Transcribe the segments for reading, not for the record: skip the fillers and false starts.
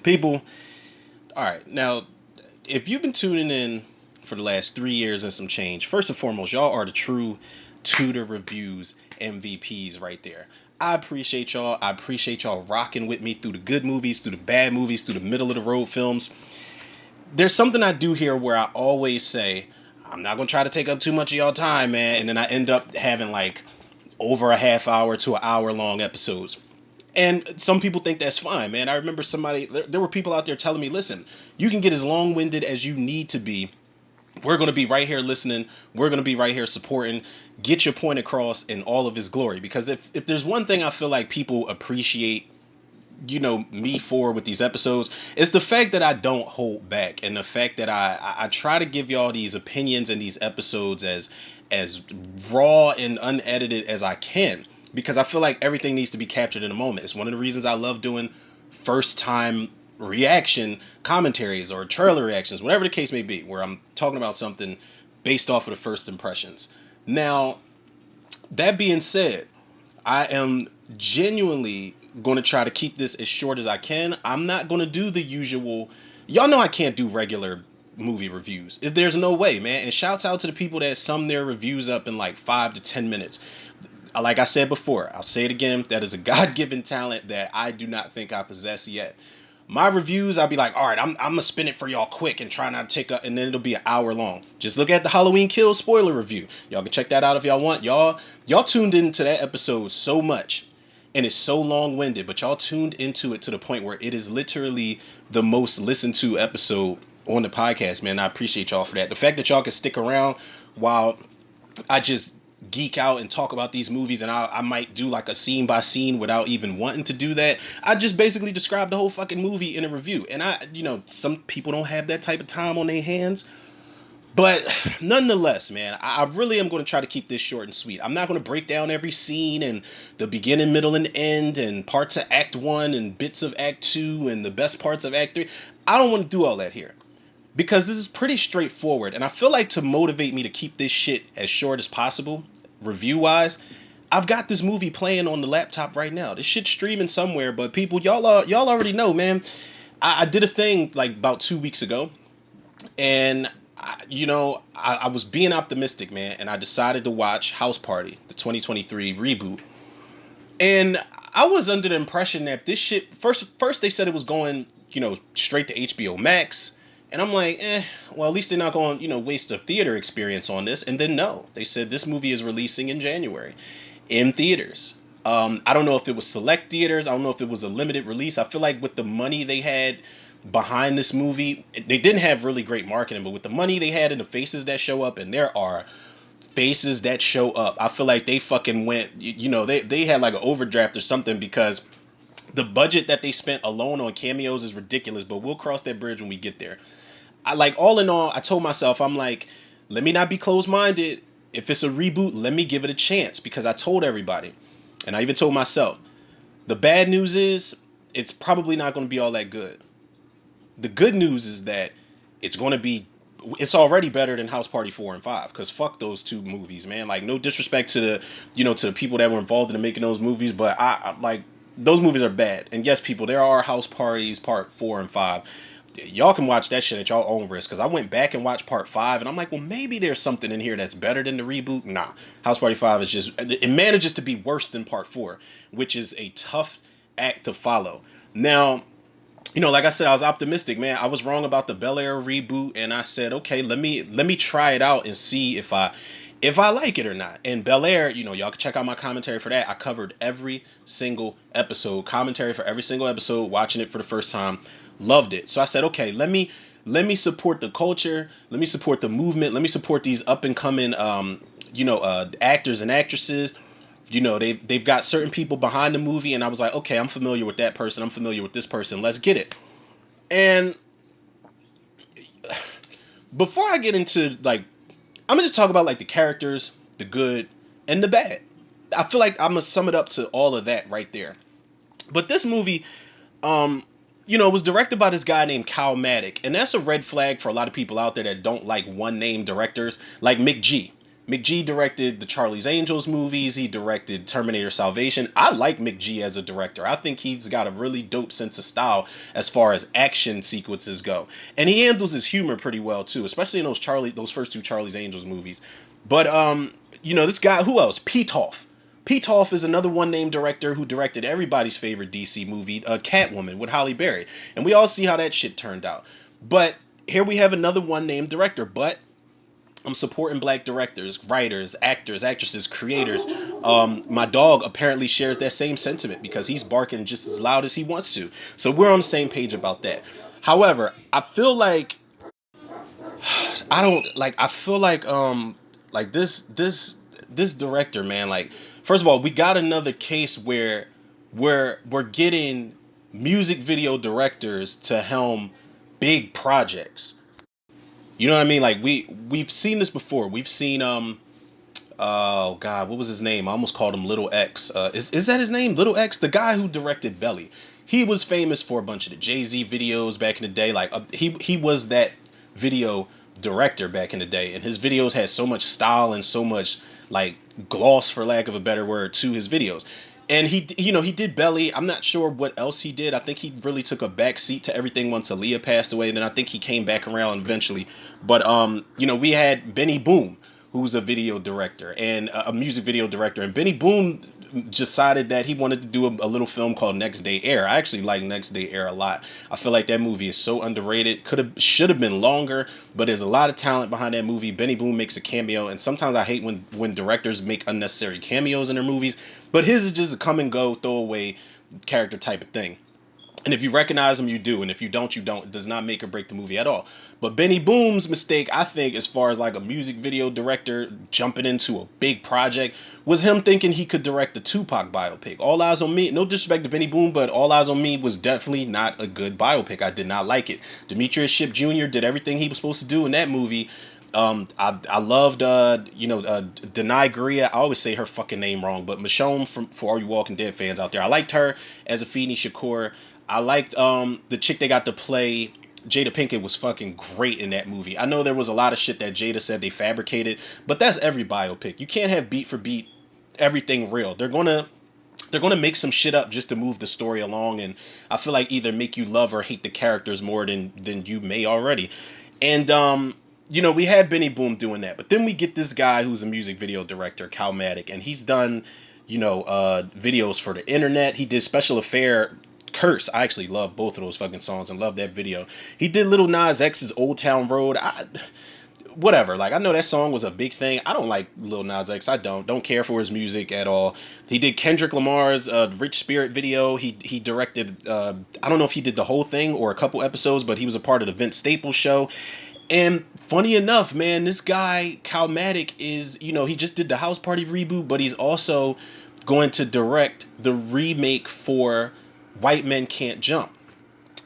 People, all right, now, if you've been tuning in for the last 3 years and some change, first and foremost, y'all are the true Tudor Reviews MVPs right there. I appreciate y'all. I appreciate y'all rocking with me through the good movies, through the bad movies, through the middle of the road films. There's something I do here where I always say, I'm not going to try to take up too much of y'all time, man. And then I end up having like over a half hour to an hour long episodes. And some people think that's fine, man. I remember there were people out there telling me, listen, you can get as long winded as you need to be. We're going to be right here listening. We're going to be right here supporting. Get your point across in all of his glory. Because if there's one thing I feel like people appreciate, me for with these episodes, it's the fact that I don't hold back, and the fact that I try to give y'all these opinions and these episodes as raw and unedited as I can, because I feel like everything needs to be captured in a moment. It's one of the reasons I love doing first time reaction commentaries or trailer reactions, whatever the case may be, where I'm talking about something based off of the first impressions. Now, that being said, I am genuinely going to try to keep this as short as I can. I'm not going to do the usual. Y'all know I can't do regular movie reviews. There's no way, man. And shouts out to the people that sum their reviews up in like 5 to 10 minutes. Like I said before, I'll say it again. That is a God-given talent that I do not think I possess yet. My reviews, I'll be like, all right, I'm gonna spin it for y'all quick and try not to take up, and then it'll be an hour long. Just look at the Halloween Kills spoiler review. Y'all can check that out if y'all want. Y'all tuned into that episode so much, and it's so long-winded, but y'all tuned into it to the point where it is literally the most listened to episode on the podcast, man. I appreciate y'all for that. The fact that y'all can stick around while I just geek out and talk about these movies, and I might do like a scene by scene without even wanting to do that. I just basically describe the whole fucking movie in a review. And some people don't have that type of time on their hands. But nonetheless, man, I really am going to try to keep this short and sweet. I'm not going to break down every scene and the beginning, middle, and end, and parts of Act 1 and bits of Act 2 and the best parts of Act 3. I don't want to do all that here, because this is pretty straightforward, and I feel like to motivate me to keep this shit as short as possible, review wise, I've got this movie playing on the laptop right now. This shit's streaming somewhere, but people, y'all already know, man. I did a thing like about 2 weeks ago, and I was being optimistic, man, and I decided to watch House Party, the 2023 reboot, and I was under the impression that this shit first they said it was going, straight to HBO Max. And I'm like, well, at least they're not going, waste a theater experience on this. And then no, they said this movie is releasing in January in theaters. I don't know if it was select theaters. I don't know if it was a limited release. I feel like with the money they had behind this movie, they didn't have really great marketing, but with the money they had and the faces that show up, and there are faces that show up, I feel like they fucking went, they had like an overdraft or something, because the budget that they spent alone on cameos is ridiculous, but we'll cross that bridge when we get there. All in all, I told myself, I'm like, let me not be closed-minded. If it's a reboot, let me give it a chance, because I told everybody, and I even told myself, the bad news is it's probably not going to be all that good. The good news is that it's already better than House Party 4 and 5, because fuck those two movies, man. Like, no disrespect to the people that were involved in making those movies, but I like, those movies are bad. And yes, people, there are House Parties Part 4 and 5. Y'all can watch that shit at y'all own risk, because I went back and watched Part 5, and I'm like, well, maybe there's something in here that's better than the reboot. Nah, House Party 5 is just, it manages to be worse than Part 4, which is a tough act to follow. Now, like I said, I was optimistic, man. I was wrong about the Bel Air reboot, and I said, okay, let me try it out and see if I like it or not. And Bel Air, y'all can check out my commentary for that. I covered every single episode, commentary for every single episode, watching it for the first time. Loved it. So I said, okay, let me support the culture. Let me support the movement. Let me support these up and coming, actors and actresses. They've got certain people behind the movie, and I was like, okay, I'm familiar with that person. I'm familiar with this person. Let's get it. And before I get into, like, I'm gonna just talk about like the characters, the good and the bad. I feel like I'm gonna sum it up to all of that right there. But this movie, was directed by this guy named Kyle Maddock, and that's a red flag for a lot of people out there that don't like one name directors, like Mick G. McG directed the Charlie's Angels movies. He directed Terminator Salvation. I like McG as a director. I think he's got a really dope sense of style as far as action sequences go, and he handles his humor pretty well too, especially in those first two Charlie's Angels movies. But this guy, who else? Petoff. Petoff is another one-name director who directed everybody's favorite DC movie, Catwoman, with Halle Berry, and we all see how that shit turned out. But here we have another one-name director, but I'm supporting black directors, writers, actors, actresses, creators. My dog apparently shares that same sentiment because he's barking just as loud as he wants to. So we're on the same page about that. However, I feel like I don't like. I feel like this director, man. Like, first of all, we got another case where we're getting music video directors to helm big projects. You know what I mean? Like we've seen this before. We've seen oh god, what was his name? I almost called him Little X. Is that his name? Little X, the guy who directed Belly. He was famous for a bunch of the Jay-Z videos back in the day. Like he was that video director back in the day, and his videos had so much style and so much like gloss, for lack of a better word, to his videos. And he did Belly. I'm not sure what else he did. I think he really took a back seat to everything once Aaliyah passed away, and then I think he came back around eventually. But we had Benny Boom, who's a video director and a music video director, and Benny Boom decided that he wanted to do a little film called Next Day Air. I actually like Next Day Air a lot. I feel like that movie is so underrated. Should have been longer, but there's a lot of talent behind that movie. Benny Boom makes a cameo, and sometimes I hate when directors make unnecessary cameos in their movies. But his is just a come and go, throwaway character type of thing. And if you recognize him, you do. And if you don't, you don't. It does not make or break the movie at all. But Benny Boom's mistake, I think, as far as like a music video director jumping into a big project, was him thinking he could direct a Tupac biopic. All Eyes on Me, no disrespect to Benny Boom, but All Eyes on Me was definitely not a good biopic. I did not like it. Demetrius Shipp Jr. did everything he was supposed to do in that movie. I loved Denai Guerrilla. I always say her fucking name wrong, but Michonne for all you Walking Dead fans out there. I liked her as Afeni Shakur. I liked the chick they got to play Jada Pinkett was fucking great in that movie. I know there was a lot of shit that Jada said they fabricated, but that's every biopic. You can't have beat for beat everything real. They're gonna make some shit up just to move the story along, and I feel like either make you love or hate the characters more than you may already. And we had Benny Boom doing that, but then we get this guy who's a music video director, Calmatic, and he's done videos for the internet. He did Special Affair Curse. I actually love both of those fucking songs and love that video. He did Lil Nas X's Old Town Road. Whatever. Like, I know that song was a big thing. I don't like Lil Nas X. I don't care for his music at all. He did Kendrick Lamar's Rich Spirit video. He directed. I don't know if he did the whole thing or a couple episodes, but he was a part of the Vince Staples show. And funny enough, man, this guy Calmatic is, he just did the House Party reboot, but he's also going to direct the remake for White Men Can't Jump.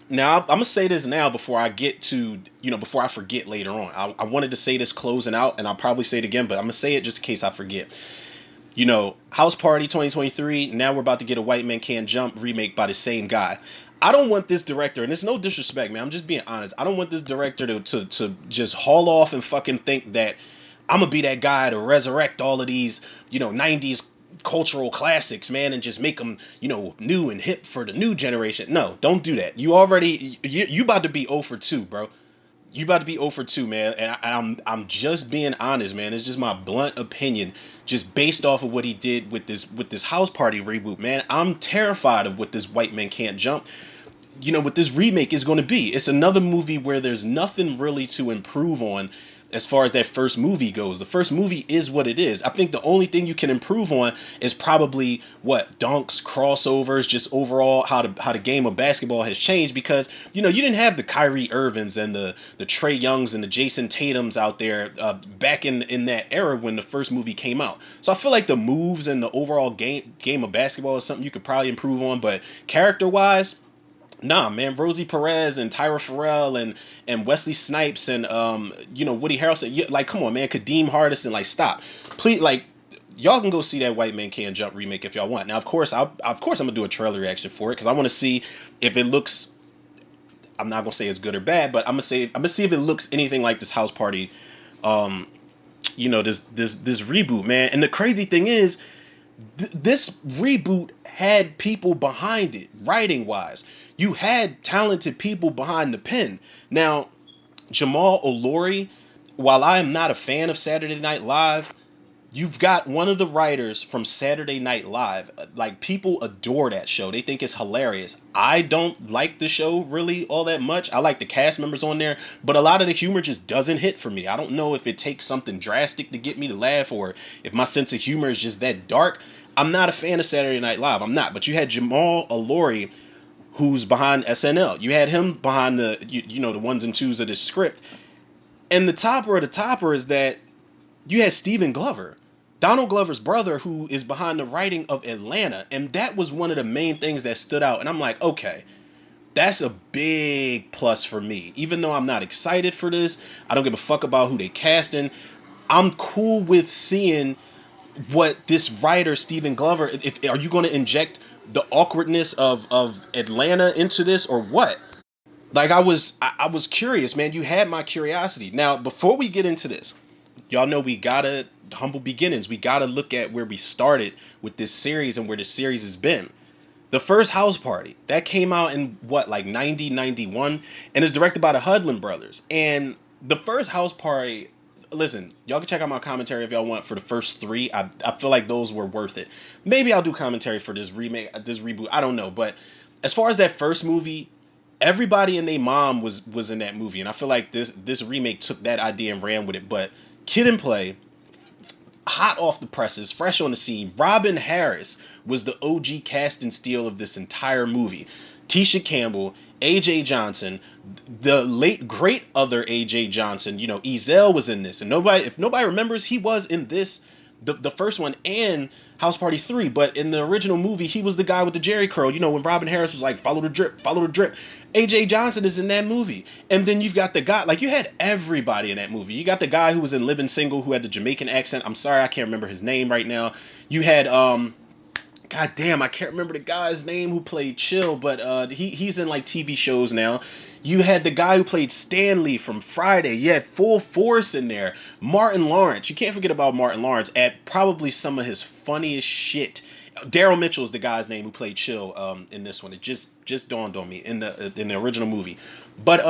Now, I'm going to say this now before I get to, before I forget later on. I wanted to say this closing out, and I'll probably say it again, but I'm going to say it just in case I forget. House Party 2023, now we're about to get a White Men Can't Jump remake by the same guy. I don't want this director, and it's no disrespect, man, I'm just being honest. I don't want this director to just haul off and fucking think that I'm going to be that guy to resurrect all of these, 90s cultural classics, man, and just make them, new and hip for the new generation. No, don't do that. You about to be 0 for 2, bro. You about to be 0 for 2, man. And I'm just being honest, man. It's just my blunt opinion, just based off of what he did with this House Party reboot, man. I'm terrified of what this White Men Can't Jump, what this remake is going to be. It's another movie where there's nothing really to improve on as far as that first movie goes. The first movie is what it is. I think the only thing you can improve on is probably dunks, crossovers, just overall how the game of basketball has changed, because you didn't have the Kyrie Irvings and the Trae Youngs and the Jason Tatums out there back in that era when the first movie came out. So I feel like the moves and the overall game of basketball is something you could probably improve on, but character wise, nah, man. Rosie Perez and Tyra Farrell and Wesley Snipes and Woody Harrelson. Like, come on, man. Kadeem Hardison. Like, stop, please. Like, y'all can go see that White Man Can't Jump remake if y'all want. Now, of course, I'm gonna do a trailer reaction for it because I want to see if it looks. I'm not gonna say it's good or bad, but I'm gonna see if it looks anything like this House Party this reboot, man. And the crazy thing is, this reboot had people behind it, writing wise. You had talented people behind the pen. Now, Jamal Olori, while I am not a fan of Saturday Night Live, you've got one of the writers from Saturday Night Live. Like, people adore that show. They think it's hilarious. I don't like the show really all that much. I like the cast members on there, but a lot of the humor just doesn't hit for me. I don't know if it takes something drastic to get me to laugh, or if my sense of humor is just that dark. I'm not a fan of Saturday Night Live. I'm not. But you had Jamal Olori, who's behind SNL. You had him behind the ones and twos of the script. And the topper of the topper is that you had Stephen Glover, Donald Glover's brother, who is behind the writing of Atlanta. And that was one of the main things that stood out. And I'm like, okay, that's a big plus for me. Even though I'm not excited for this, I don't give a fuck about who they casting. I'm cool with seeing what this writer, Stephen Glover, if are you going to inject the awkwardness of Atlanta into this, or what? Like, I was curious, man. You had my curiosity. Now, before we get into this, y'all know we gotta humble beginnings. We gotta look at where we started with this series and where this series has been. The first House Party that came out in what, like 90, 91, and is directed by the Hudlin brothers. And the first House Party, listen, y'all can check out my commentary if y'all want for the first three. I feel like those were worth it. Maybe I'll do commentary for this remake, this reboot. I don't know, but as far as that first movie, everybody and their mom was in that movie, and I feel like this remake took that idea and ran with it. But Kid and Play, hot off the presses, fresh on the scene. Robin Harris was the OG casting steel of this entire movie. Tisha Campbell, AJ Johnson, the late great other AJ Johnson, Ezell was in this. And if nobody remembers, he was in this, the first one, and House Party 3. But in the original movie, he was the guy with the Jerry curl. When Robin Harris was like, follow the drip, follow the drip. AJ Johnson is in that movie. And then you've got the guy, like, you had everybody in that movie. You got the guy who was in Living Single, who had the Jamaican accent. I'm sorry, I can't remember his name right now. You had, God damn, I can't remember the guy's name who played Chill, but he's in like TV shows now. You had the guy who played Stanley from Friday. You had Full Force in there. Martin Lawrence. You can't forget about Martin Lawrence at probably some of his funniest shit. Daryl Mitchell is the guy's name who played Chill in this one. It just dawned on me in the original movie. But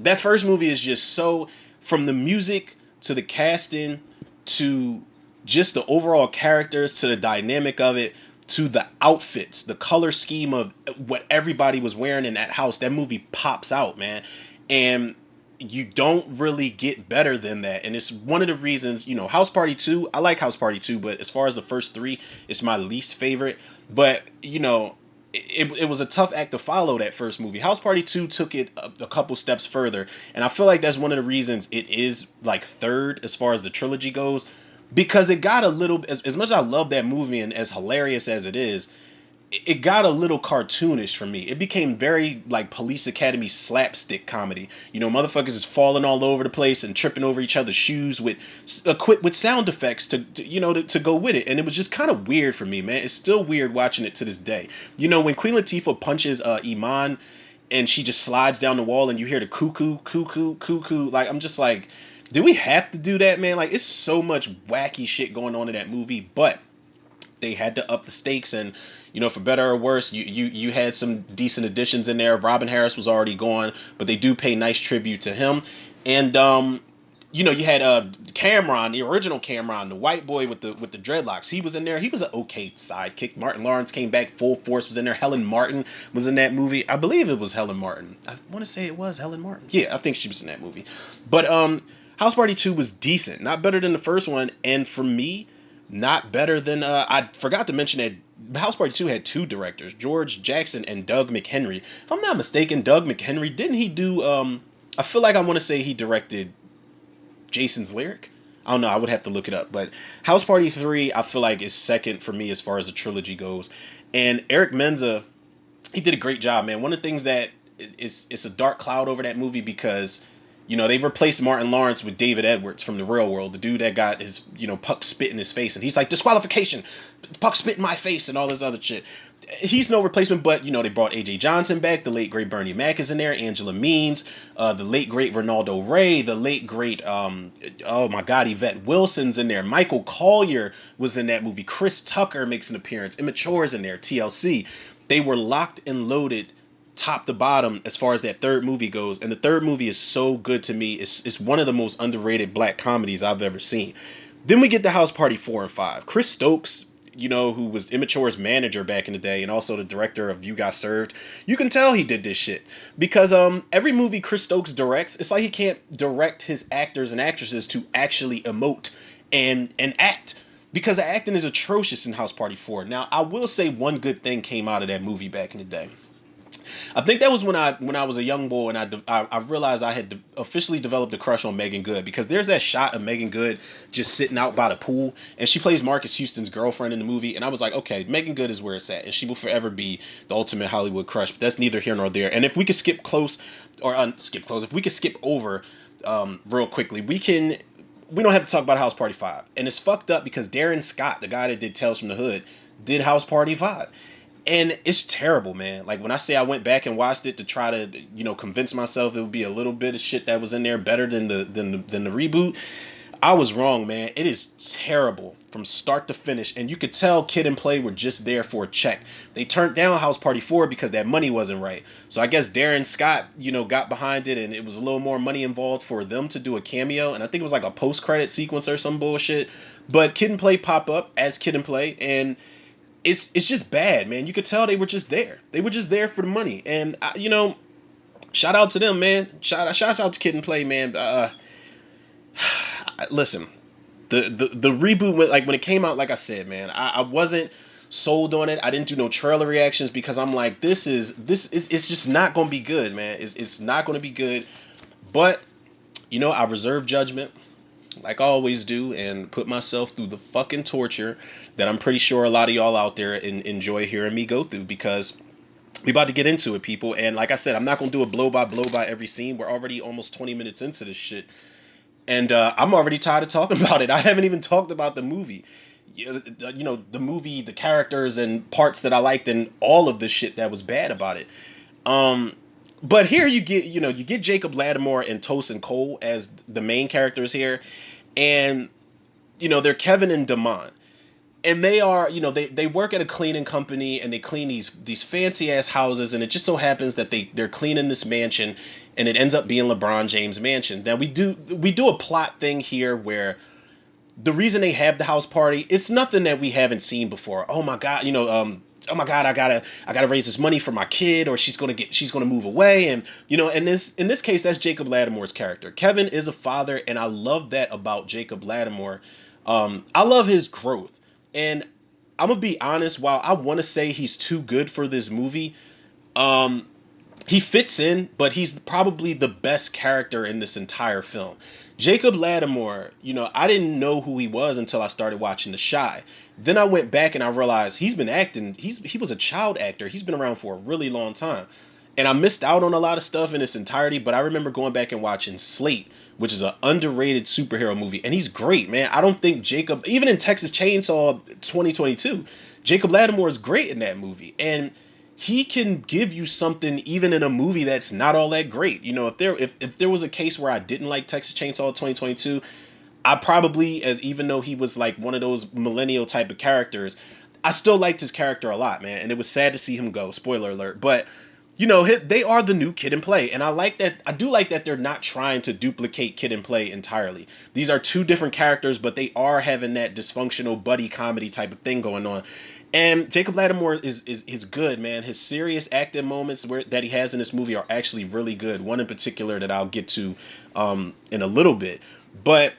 that first movie is just so, from the music to the casting to just the overall characters to the dynamic of it, to the outfits, the color scheme of what everybody was wearing in that house. That movie pops out, man. And you don't really get better than that. And it's one of the reasons, House Party 2, I like House Party 2, but as far as the first three, it's my least favorite. But, it was a tough act to follow, that first movie. House Party 2 took it a couple steps further. And I feel like that's one of the reasons it is like third as far as the trilogy goes. Because it got a little, as much as I love that movie and as hilarious as it is, it got a little cartoonish for me. It became very like Police Academy slapstick comedy. Motherfuckers is falling all over the place and tripping over each other's shoes equipped with sound effects to go with it. And it was just kind of weird for me, man. It's still weird watching it to this day. When Queen Latifah punches Iman and she just slides down the wall and you hear the cuckoo, cuckoo, cuckoo. Like, I'm just like, do we have to do that, man? Like, it's so much wacky shit going on in that movie, but they had to up the stakes, and for better or worse, you had some decent additions in there. Robin Harris was already gone, but they do pay nice tribute to him. And you had Cameron, the original Cameron, the white boy with the dreadlocks. He was in there. He was an okay sidekick. Martin Lawrence came back. Full Force was in there. Helen Martin was in that movie. I believe it was Helen Martin. I want to say it was Helen Martin. Yeah, I think she was in that movie. But House Party 2 was decent. Not better than the first one. And for me, not better than, I forgot to mention that House Party 2 had two directors, George Jackson and Doug McHenry. If I'm not mistaken, Doug McHenry, didn't he do, I feel like I want to say he directed Jason's Lyric? I don't know, I would have to look it up. But House Party 3, I feel like, is second for me as far as the trilogy goes. And Eric Menza, he did a great job, man. One of the things that it's a dark cloud over that movie because they replaced Martin Lawrence with David Edwards from The Real World, the dude that got his, Puck spit in his face. And he's like, disqualification, Puck spit in my face and all this other shit. he's no replacement, but they brought AJ Johnson back. The late great Bernie Mac is in there. Angela Means, the late great Ronaldo Ray, the late great oh my God, Yvette Wilson's in there. Michael Collier was in that movie. Chris Tucker makes an appearance. Immature is in there. TLC. They were locked and loaded, top to bottom, as far as that third movie goes. And the third movie is so good to me. It's one of the most underrated black comedies I've ever seen. Then we get to House Party 4 and 5. Chris Stokes, who was Immature's manager back in the day and also the director of You Got Served. You can tell he did this shit because every movie Chris Stokes directs, it's like he can't direct his actors and actresses to actually emote and act, because the acting is atrocious in House Party 4. Now, I will say one good thing came out of that movie back in the day. I think that was when I was a young boy and I realized I had officially developed a crush on Megan Good, because there's that shot of Megan Good just sitting out by the pool and she plays Marcus Houston's girlfriend in the movie, and I was like, okay, Megan Good is where it's at and she will forever be the ultimate Hollywood crush. But that's neither here nor there. And if we could skip close, if we could skip over real quickly, we don't have to talk about House Party 5. And it's fucked up because Darren Scott, the guy that did Tales from the Hood, did House Party 5. And it's terrible, man. Like, when I say I went back and watched it to try to, convince myself it would be a little bit of shit that was in there better than the reboot, I was wrong, man. It is terrible from start to finish. And you could tell Kid and Play were just there for a check. They turned down House Party 4 because that money wasn't right. So I guess Darren Scott, got behind it, and it was a little more money involved for them to do a cameo. And I think it was like a post-credit sequence or some bullshit. But Kid and Play pop up as Kid and Play, and it's just bad, man. You could tell they were just there. They were just there for the money. And, shout out to them, man. Shout out to Kid and Play, man. Listen, the reboot, when it came out, like I said, man, I wasn't sold on it. I didn't do no trailer reactions because I'm like, it's just not going to be good, man. It's not going to be good. But, I reserve judgment, like I always do, and put myself through the fucking torture that I'm pretty sure a lot of y'all out there enjoy hearing me go through, because we about to get into it, people. And like I said, I'm not going to do a blow by every scene. We're already almost 20 minutes into this shit. And I'm already tired of talking about it. I haven't even talked about the movie. The movie, the characters and parts that I liked, and all of the shit that was bad about it. But here you get Jacob Lattimore and Tosin Cole as the main characters here. And, they're Kevin and Damon. And they are, they work at a cleaning company, and they clean these fancy ass houses. And it just so happens that they're cleaning this mansion, and it ends up being LeBron James' mansion. Now we do a plot thing here where the reason they have the house party, it's nothing that we haven't seen before. Oh my God, oh my God, I gotta raise this money for my kid, or she's gonna move away. And in this case, that's Jacob Lattimore's character. Kevin is a father, and I love that about Jacob Lattimore. I love his growth. And I'm gonna be honest, while I want to say he's too good for this movie, he fits in, but he's probably the best character in this entire film. Jacob Lattimore, I didn't know who he was until I started watching The Chi. Then I went back and I realized he's been acting. He was a child actor. He's been around for a really long time. And I missed out on a lot of stuff in its entirety, but I remember going back and watching Slate, which is an underrated superhero movie. And he's great, man. I don't think Jacob, even in Texas Chainsaw 2022, Jacob Lattimore is great in that movie. And he can give you something even in a movie that's not all that great. If there was a case where I didn't like Texas Chainsaw 2022, I probably, even though he was like one of those millennial type of characters, I still liked his character a lot, man. And it was sad to see him go. Spoiler alert. But they are the new Kid and Play, and I like that. I do like that they're not trying to duplicate Kid and Play entirely. These are two different characters, but they are having that dysfunctional buddy comedy type of thing going on. And Jacob Lattimore is good, man. His serious acting moments that he has in this movie are actually really good. One in particular that I'll get to in a little bit. But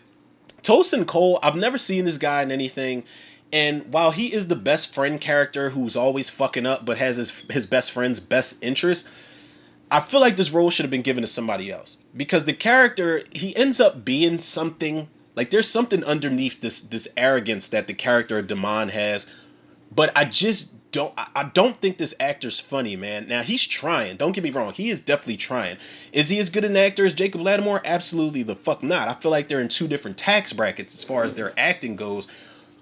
Tosin Cole, I've never seen this guy in anything. And while he is the best friend character who's always fucking up but has his best friend's best interest, I feel like this role should have been given to somebody else. Because the character, he ends up being something, like there's something underneath this arrogance that the character of Damon has. But I don't think this actor's funny, man. Now, he's trying. Don't get me wrong. He is definitely trying. Is he as good an actor as Jacob Lattimore? Absolutely the fuck not. I feel like they're in two different tax brackets as far as their acting goes.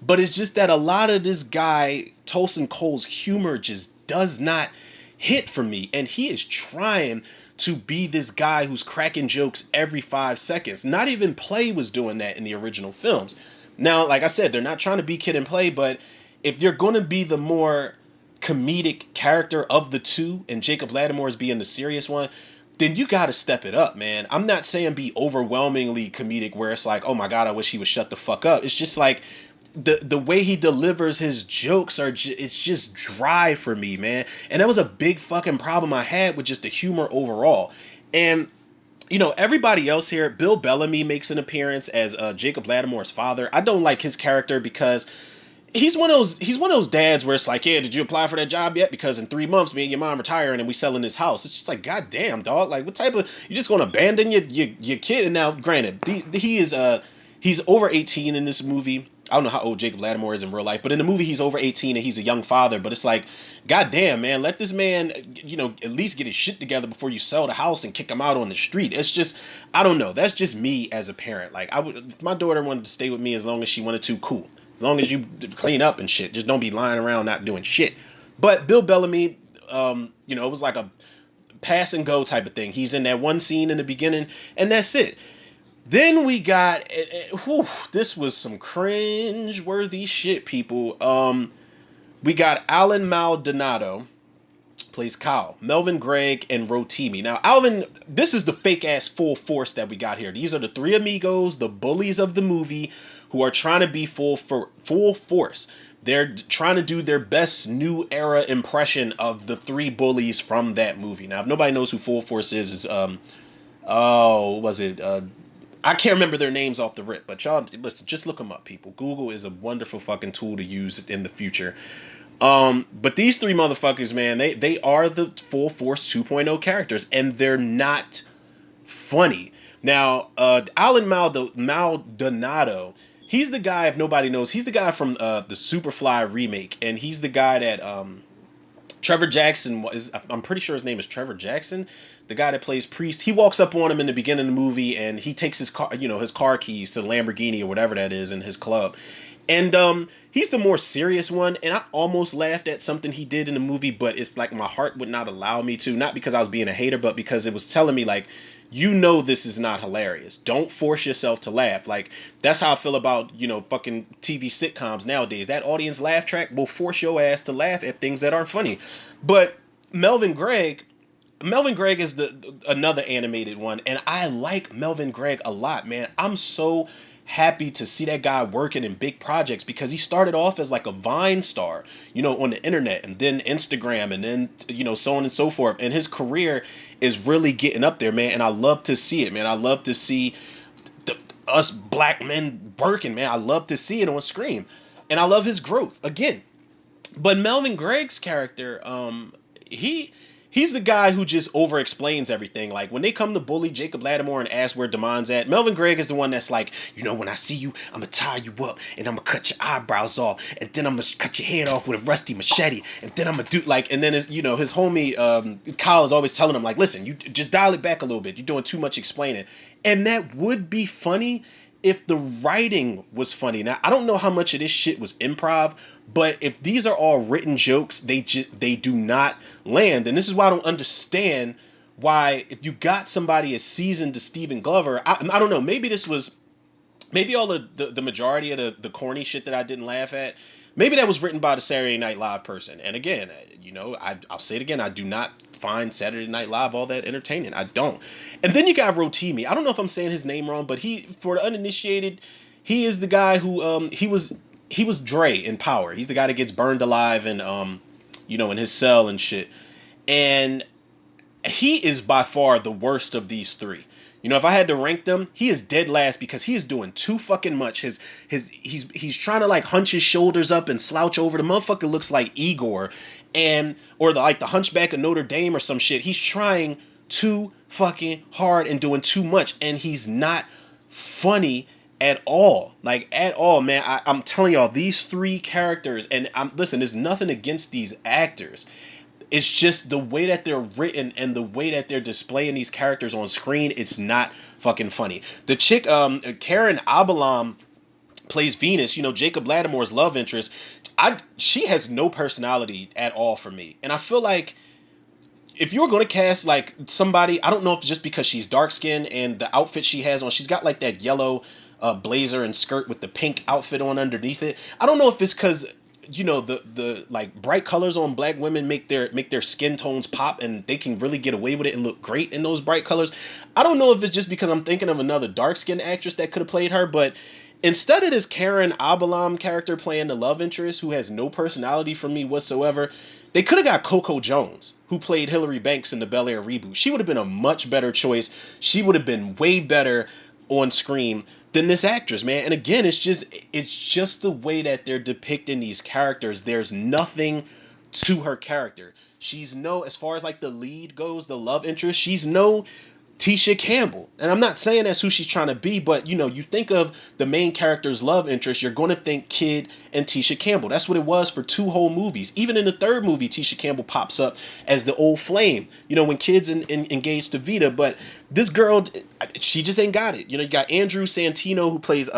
But it's just that a lot of this guy, Tosin Cole's humor, just does not hit for me. And he is trying to be this guy who's cracking jokes every 5 seconds. Not even Play was doing that in the original films. Now, like I said, they're not trying to be Kid and Play, but if you're going to be the more comedic character of the two, and Jacob Lattimore is being the serious one, then you got to step it up, man. I'm not saying be overwhelmingly comedic where it's like, oh my God, I wish he would shut the fuck up. It's just like the way he delivers his jokes it's just dry for me, man. And that was a big fucking problem I had with just the humor overall. And you know, everybody else here, Bill Bellamy makes an appearance as Jacob Lattimore's father. I don't like his character because he's one of those dads where it's like, yeah, did you apply for that job yet? Because in 3 months, me and your mom retiring and we selling this house. It's just like, God damn, dog. Like, what type of, you just gonna abandon your kid? And now, granted, he's over 18 in this movie. I don't know how old Jacob Lattimore is in real life, but in the movie he's over 18 and he's a young father. But it's like, God damn, man, let this man, you know, at least get his shit together before you sell the house and kick him out on the street. It's just, I don't know. That's just me as a parent. Like, if my daughter wanted to stay with me as long as she wanted to, cool. As long as you clean up and shit. Just don't be lying around not doing shit. But Bill Bellamy, you know, it was like a pass and go type of thing. He's in that one scene in the beginning, and that's it. Then we got, this was some cringe-worthy shit, people. We got Alan Maldonado, plays Kyle, Melvin Gregg, and Rotimi. Now, Alvin, this is the fake-ass full force that we got here. These are the three amigos, the bullies of the movie, who are trying to be full force. They're trying to do their best new era impression of the three bullies from that movie. Now, if nobody knows who Full Force is I can't remember their names off the rip, but y'all, listen, just look them up, people. Google is a wonderful fucking tool to use in the future. But these three motherfuckers, man, they are the Full Force 2.0 characters, and they're not funny. Now, Alan Maldonado, he's the guy, if nobody knows, he's the guy from the Superfly remake, and he's the guy that Trevor Jackson I'm pretty sure his name is Trevor Jackson, the guy that plays Priest. He walks up on him in the beginning of the movie, and he takes his car, his car keys to the Lamborghini or whatever that is in his club. And he's the more serious one, and I almost laughed at something he did in the movie, but it's like my heart would not allow me to, not because I was being a hater, but because it was telling me, like, this is not hilarious. Don't force yourself to laugh. Like, that's how I feel about, fucking TV sitcoms nowadays. That audience laugh track will force your ass to laugh at things that aren't funny. But Melvin Gregg is another animated one, and I like Melvin Gregg a lot, man. I'm so happy to see that guy working in big projects, because he started off as like a Vine star, on the internet, and then Instagram, and then, so on and so forth. And his career is really getting up there, man. And I love to see it, man. I love to see us black men working, man. I love to see it on screen, and I love his growth again. But Melvin Gregg's character, he's the guy who just over explains everything. Like, when they come to bully Jacob Lattimore and ask where Damon's at, Melvin Gregg is the one that's like, when I see you, I'm gonna tie you up and I'm gonna cut your eyebrows off, and then I'm gonna cut your head off with a rusty machete, and then I'm gonna do and then his homie Kyle is always telling him, like, listen, you just dial it back a little bit, you're doing too much explaining. And that would be funny if the writing was funny. Now, I don't know how much of this shit was improv, but if these are all written jokes, they do not land. And this is why I don't understand why, if you got somebody as seasoned as Stephen Glover, I don't know, maybe all the majority of the corny shit that I didn't laugh at, maybe that was written by the Saturday Night Live person. And again, I'll say it again, I do not find Saturday Night Live all that entertaining. I don't. And then you got Rotimi. I don't know if I'm saying his name wrong, but for the uninitiated, he is the guy who he was Dre in Power. He's the guy that gets burned alive and in his cell and shit. And he is by far the worst of these three. If I had to rank them, he is dead last, because he is doing too fucking much. He's trying to like hunch his shoulders up and slouch over. The motherfucker looks like Igor, or the Hunchback of Notre Dame or some shit. He's trying too fucking hard and doing too much, and he's not funny at all. Like, at all, man. I'm telling y'all, these three characters, and listen, there's nothing against these actors. It's just the way that they're written and the way that they're displaying these characters on screen, it's not fucking funny. The chick, Karen Abalam, plays Venus, Jacob Lattimore's love interest. She has no personality at all for me. And I feel like if you were going to cast like somebody, I don't know if it's just because she's dark skinned and the outfit she has on, she's got like that yellow blazer and skirt with the pink outfit on underneath it. I don't know if it's because the like bright colors on black women make their skin tones pop, and they can really get away with it and look great in those bright colors. I don't know if it's just because I'm thinking of another dark skinned actress that could have played her, but instead of this Karen Abalam character playing the love interest who has no personality for me whatsoever, they could have got Coco Jones, who played Hilary Banks in the Bel Air reboot. She would have been a much better choice. She would have been way better on screen than this actress, man. And again, it's just the way that they're depicting these characters. There's nothing to her character. She's no, as far as like the lead goes, the love interest, she's no Tisha Campbell. And I'm not saying that's who she's trying to be, but you think of the main character's love interest, you're going to think Kid and Tisha Campbell. That's what it was for 2 whole movies. Even in the 3rd movie, Tisha Campbell pops up as the old flame, when Kid's engaged to Vita. But this girl, she just ain't got it. You got Andrew Santino, who plays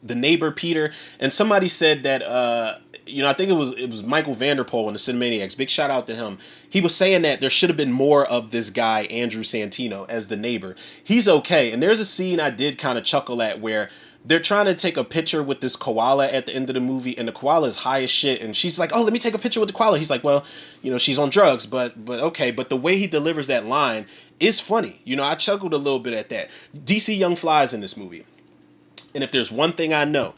the neighbor Peter, and somebody said that I think it was Michael Vanderpool in the Cinemaniacs. Big shout out to him. He was saying that there should have been more of this guy Andrew Santino as the neighbor. He's okay, and there's a scene I did kind of chuckle at where they're trying to take a picture with this koala at the end of the movie, and the koala is high as shit, and she's like, "Oh, let me take a picture with the koala." He's like, "Well, she's on drugs, but okay." But the way he delivers that line is funny. I chuckled a little bit at that. DC Young Fly's in this movie. And if there's one thing I know,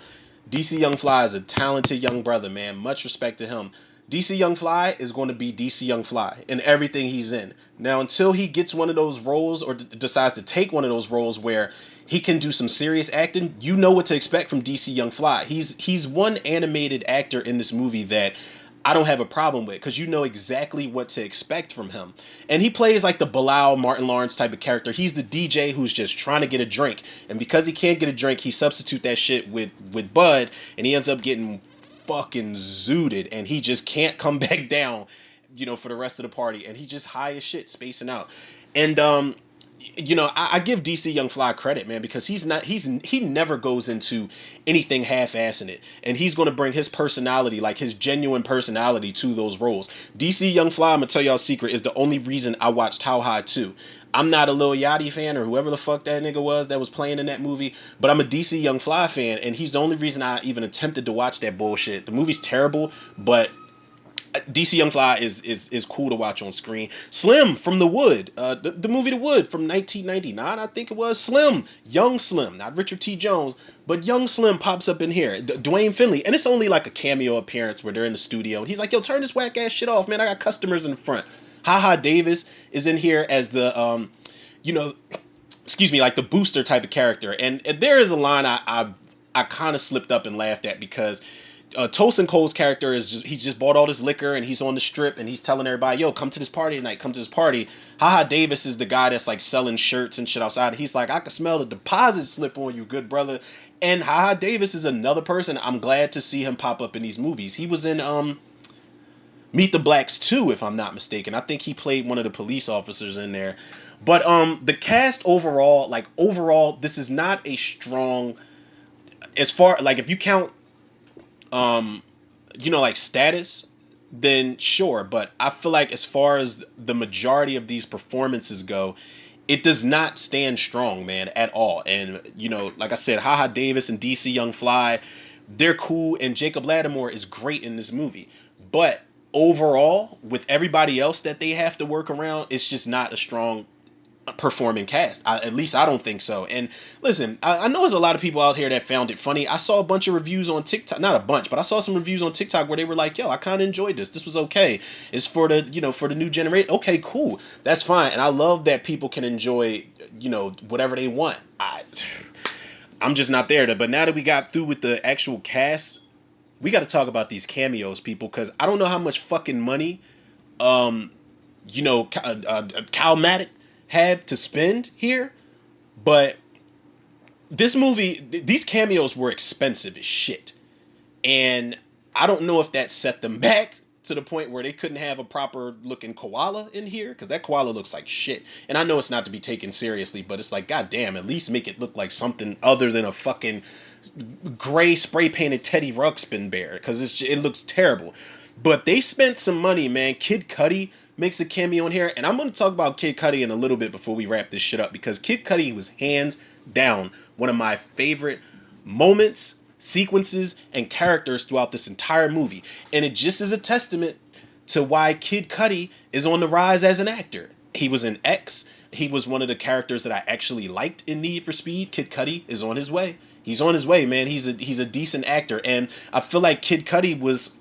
DC Young Fly is a talented young brother, man. Much respect to him. DC Young Fly is going to be DC Young Fly in everything he's in. Now, until he gets one of those roles or decides to take one of those roles where he can do some serious acting, you know what to expect from DC Young Fly. He's one animated actor in this movie that I don't have a problem with, because you know exactly what to expect from him. And he plays like the Bilal Martin Lawrence type of character. He's the DJ who's just trying to get a drink. And because he can't get a drink, he substitute that shit with Bud, and he ends up getting fucking zooted, and he just can't come back down, for the rest of the party. And he just high as shit, spacing out. And I give DC Young Fly credit, man, because he never goes into anything half-assing it, and he's going to bring his personality, like his genuine personality, to those roles. DC Young Fly, I'm gonna tell y'all a secret, is the only reason I watched How High 2. I'm not a Lil Yachty fan or whoever the fuck that nigga was that was playing in that movie, but I'm a DC Young Fly fan, and he's the only reason I even attempted to watch that bullshit. The movie's terrible, but DC Young Fly is cool to watch on screen. Slim from The Wood, the movie The Wood from 1999, I think it was. Slim, young Slim, not Richard T. Jones, but young Slim pops up in here. Dwayne Finley, and it's only like a cameo appearance where they're in the studio, and he's like, "Yo, turn this whack ass shit off, man. I got customers in the front." Haha Davis is in here as the excuse me, like the booster type of character, and there is a line I kind of slipped up and laughed at, because Tosin Cole's character he just bought all this liquor, and he's on the strip, and he's telling everybody, "Yo, come to this party tonight, come to this party." Haha Davis is the guy that's like selling shirts and shit outside. He's like, "I can smell the deposit slip on you, good brother." And Haha Davis is another person I'm glad to see him pop up in these movies. He was in Meet the Blacks 2, if I'm not mistaken. I think he played one of the police officers in there. But the cast overall, this is not a strong, as far like if you count like status, then sure. But I feel like as far as the majority of these performances go, it does not stand strong, man, at all. And like I said, Haha Davis and DC Young Fly, they're cool, and Jacob Lattimore is great in this movie. But overall, with everybody else that they have to work around, it's just not a strong performing cast. At least I don't think so. And listen, I know there's a lot of people out here that found it funny. I saw a bunch of reviews on TikTok, not a bunch, but I saw some reviews on TikTok where they were like, "Yo, I kind of enjoyed this. This was okay. It's for the for the new generation." Okay, cool. That's fine. And I love that people can enjoy whatever they want. I'm just not there. But now that we got through with the actual cast, we got to talk about these cameos, people, because I don't know how much fucking money Cal Matic had to spend here, but this movie, these cameos were expensive as shit, and I don't know if that set them back to the point where they couldn't have a proper looking koala in here, because that koala looks like shit. And I know it's not to be taken seriously, but it's like, goddamn, at least make it look like something other than a fucking gray spray painted Teddy Ruxpin bear because it looks terrible. But they spent some money, man. Kid Cudi makes a cameo in here, and I'm going to talk about Kid Cudi in a little bit before we wrap this shit up, because Kid Cudi was hands down one of my favorite moments, sequences, and characters throughout this entire movie. And it just is a testament to why Kid Cudi is on the rise as an actor. He was in X. He was one of the characters that I actually liked in Need for Speed. Kid Cudi is on his way. He's on his way, man. He's a decent actor, and I feel like Kid Cudi was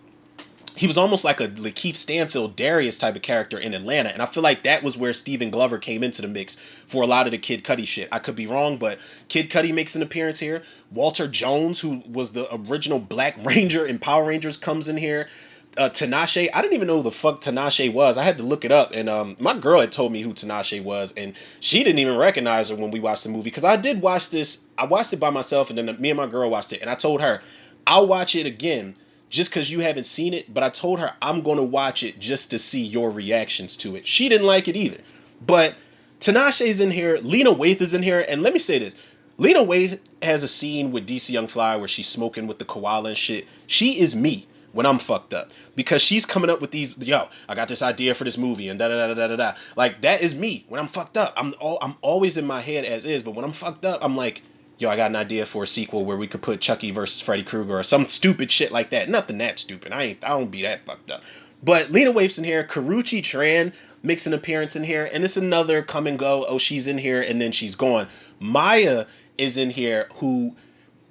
almost like a Lakeith Stanfield Darius type of character in Atlanta, and I feel like that was where Stephen Glover came into the mix for a lot of the Kid Cudi shit. I could be wrong, but Kid Cudi makes an appearance here. Walter Jones, who was the original Black Ranger in Power Rangers, comes in here. Tinashe, I didn't even know who the fuck Tinashe was. I had to look it up, and my girl had told me who Tinashe was, and she didn't even recognize her when we watched the movie, because I did watch this. I watched it by myself, and then me and my girl watched it, and I told her I'll watch it again just because you haven't seen it, but I told her I'm going to watch it just to see your reactions to it. She didn't like it either, but Tinashe's in here, Lena Waithe is in here, and let me say this. Lena Waithe has a scene with DC Young Fly where she's smoking with the koala and shit. She is me when I'm fucked up, because she's coming up with these, yo, I got this idea for this movie and da da da da da da. Like, that is me when I'm fucked up. I'm always in my head as is, but when I'm fucked up, I'm like, yo, I got an idea for a sequel where we could put Chucky versus Freddy Krueger or some stupid shit like that. Nothing that stupid. I don't be that fucked up. But Lena Waithe's in here. Karuchi Tran makes an appearance in here, and it's another come and go. Oh, she's in here and then she's gone. Maya is in here, who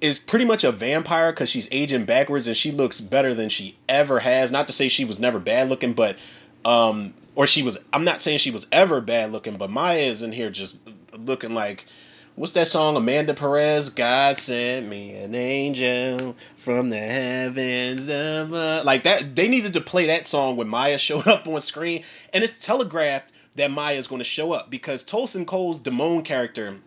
is pretty much a vampire because she's aging backwards, and she looks better than she ever has. Not to say she was never bad looking, but or she was, I'm not saying she was ever bad looking, but Maya is in here just looking like, what's that song, Amanda Perez? God sent me an angel from the heavens above. Like that, they needed to play that song when Maya showed up on screen, and it's telegraphed that Maya is going to show up, because Tolson Cole's Damone character,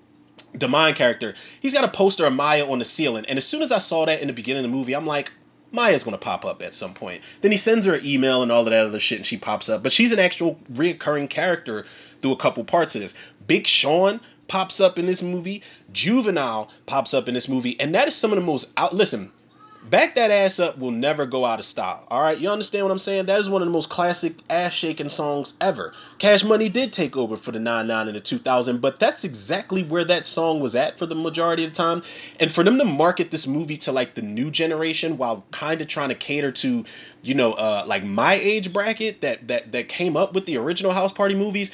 he's got a poster of Maya on the ceiling, and as soon as I saw that in the beginning of the movie, I'm like, Maya's gonna pop up at some point. Then he sends her an email and all of that other shit, and she pops up. But she's an actual reoccurring character through a couple parts of this. Big Sean pops up in this movie. Juvenile pops up in this movie, and that is some of the most listen, Back That Ass Up will never go out of style. All right, you understand what I'm saying? That is one of the most classic ass-shaking songs ever. Cash Money did take over for the 99 and the 2000, but that's exactly where that song was at for the majority of the time. And for them to market this movie to like the new generation while kind of trying to cater to, like my age bracket that came up with the original House Party movies,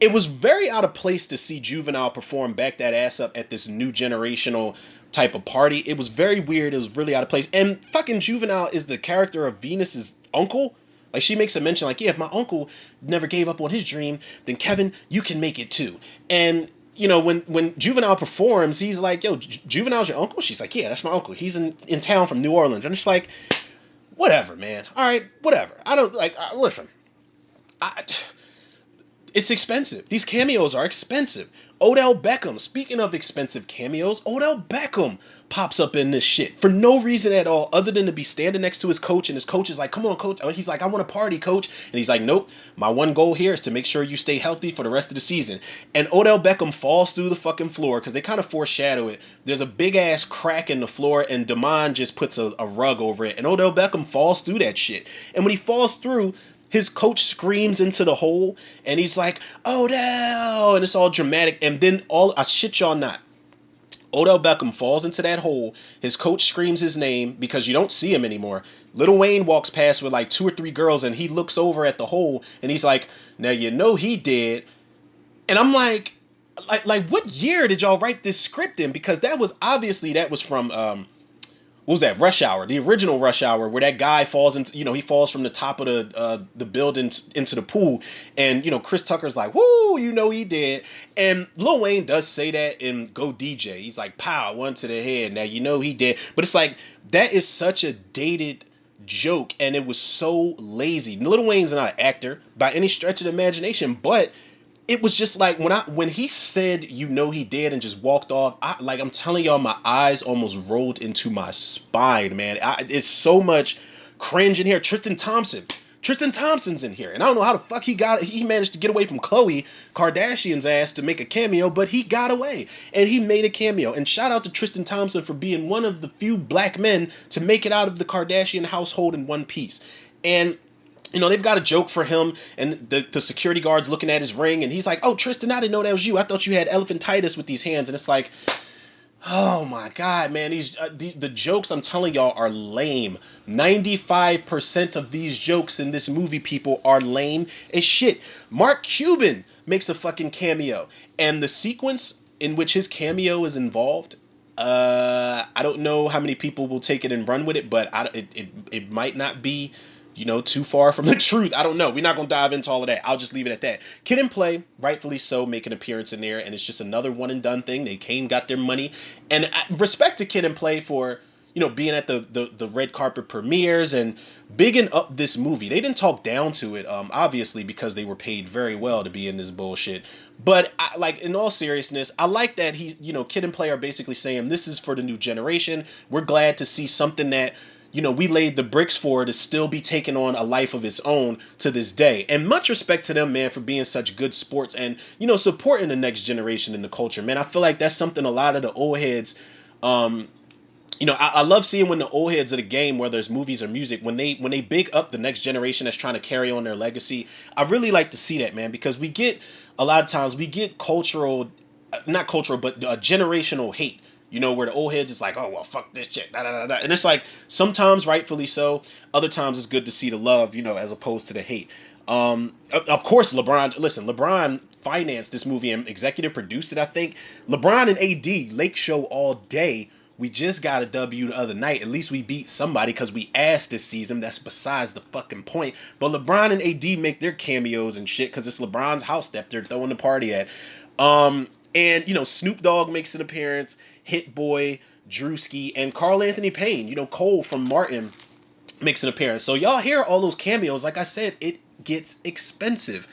it was very out of place to see Juvenile perform Back That Ass Up at this new generational type of party. It was very weird. It was really out of place. And fucking Juvenile is the character of Venus's uncle. Like, she makes a mention like, yeah, if my uncle never gave up on his dream, then Kevin, you can make it too. And when Juvenile performs, he's like, yo, Juvenile's your uncle? She's like, yeah, that's my uncle. He's in town from New Orleans. And it's like, whatever, man. All right, whatever. I don't like, listen, it's expensive. These cameos are expensive. Odell Beckham, speaking of expensive cameos, Odell Beckham pops up in this shit for no reason at all other than to be standing next to his coach, and his coach is like, come on, coach. He's like, I want to party, coach. And he's like, nope, my one goal here is to make sure you stay healthy for the rest of the season. And Odell Beckham falls through the fucking floor, because they kind of foreshadow it. There's a big ass crack in the floor, and Damon just puts a rug over it, and Odell Beckham falls through that shit. And when he falls through, his coach screams into the hole, and he's like, Odell, and it's all dramatic. And then I shit y'all not, Odell Beckham falls into that hole. His coach screams his name because you don't see him anymore. Lil Wayne walks past with like 2 or 3 girls, and he looks over at the hole, and he's like, now you know he did. And I'm like what year did y'all write this script in? Because that was from what was that, Rush Hour, the original Rush Hour, where that guy falls into, he falls from the top of the building into the pool, and Chris Tucker's like, woo, he did. And Lil Wayne does say that in Go DJ. He's like, pow, one to the head, now he did. But it's like, that is such a dated joke, and it was so lazy. Lil Wayne's not an actor by any stretch of the imagination, but it was just like when he said, he did, and just walked off, I'm telling y'all, my eyes almost rolled into my spine, man. It's so much cringe in here. Tristan Thompson Tristan Thompson's in here, and I don't know how the fuck he managed to get away from Khloe Kardashian's ass to make a cameo, but he got away and he made a cameo. And shout out to Tristan Thompson for being one of the few black men to make it out of the Kardashian household in one piece. And they've got a joke for him, and the security guard's looking at his ring, and he's like, "Oh, Tristan, I didn't know that was you. I thought you had elephantitis with these hands." And it's like, oh my God, man, the jokes, I'm telling y'all, are lame. 95% of these jokes in this movie, people, are lame as shit. Mark Cuban makes a fucking cameo, and the sequence in which his cameo is involved, I don't know how many people will take it and run with it, but it might not be too far from the truth. I don't know. We're not going to dive into all of that. I'll just leave it at that. Kid and Play, rightfully so, make an appearance in there, and it's just another one and done thing. They came, got their money, and respect to Kid and Play for, being at the red carpet premieres and bigging up this movie. They didn't talk down to it, obviously, because they were paid very well to be in this bullshit. But in all seriousness, I like that Kid and Play are basically saying this is for the new generation. We're glad to see something that we laid the bricks for to still be taking on a life of its own to this day. And much respect to them, man, for being such good sports and, supporting the next generation in the culture, man. I feel like that's something a lot of the old heads, I love seeing when the old heads of the game, whether it's movies or music, when they big up the next generation that's trying to carry on their legacy. I really like to see that, man, because a lot of times we get not cultural, but generational hate. Where the old heads is like, oh, well, fuck this shit, da, da, da, da. And it's like, sometimes rightfully so, other times it's good to see the love, as opposed to the hate. Of course, LeBron financed this movie and executive produced it, I think. LeBron and AD, Lake Show all day. We just got a W the other night. At least we beat somebody because we asked this season. That's besides the fucking point. But LeBron and AD make their cameos and shit because it's LeBron's house that they're throwing the party at. And, Snoop Dogg makes an appearance. Hit Boy, Drewski, and Carl Anthony Payne, Cole from Martin, makes an appearance. So y'all hear all those cameos. Like I said, it gets expensive.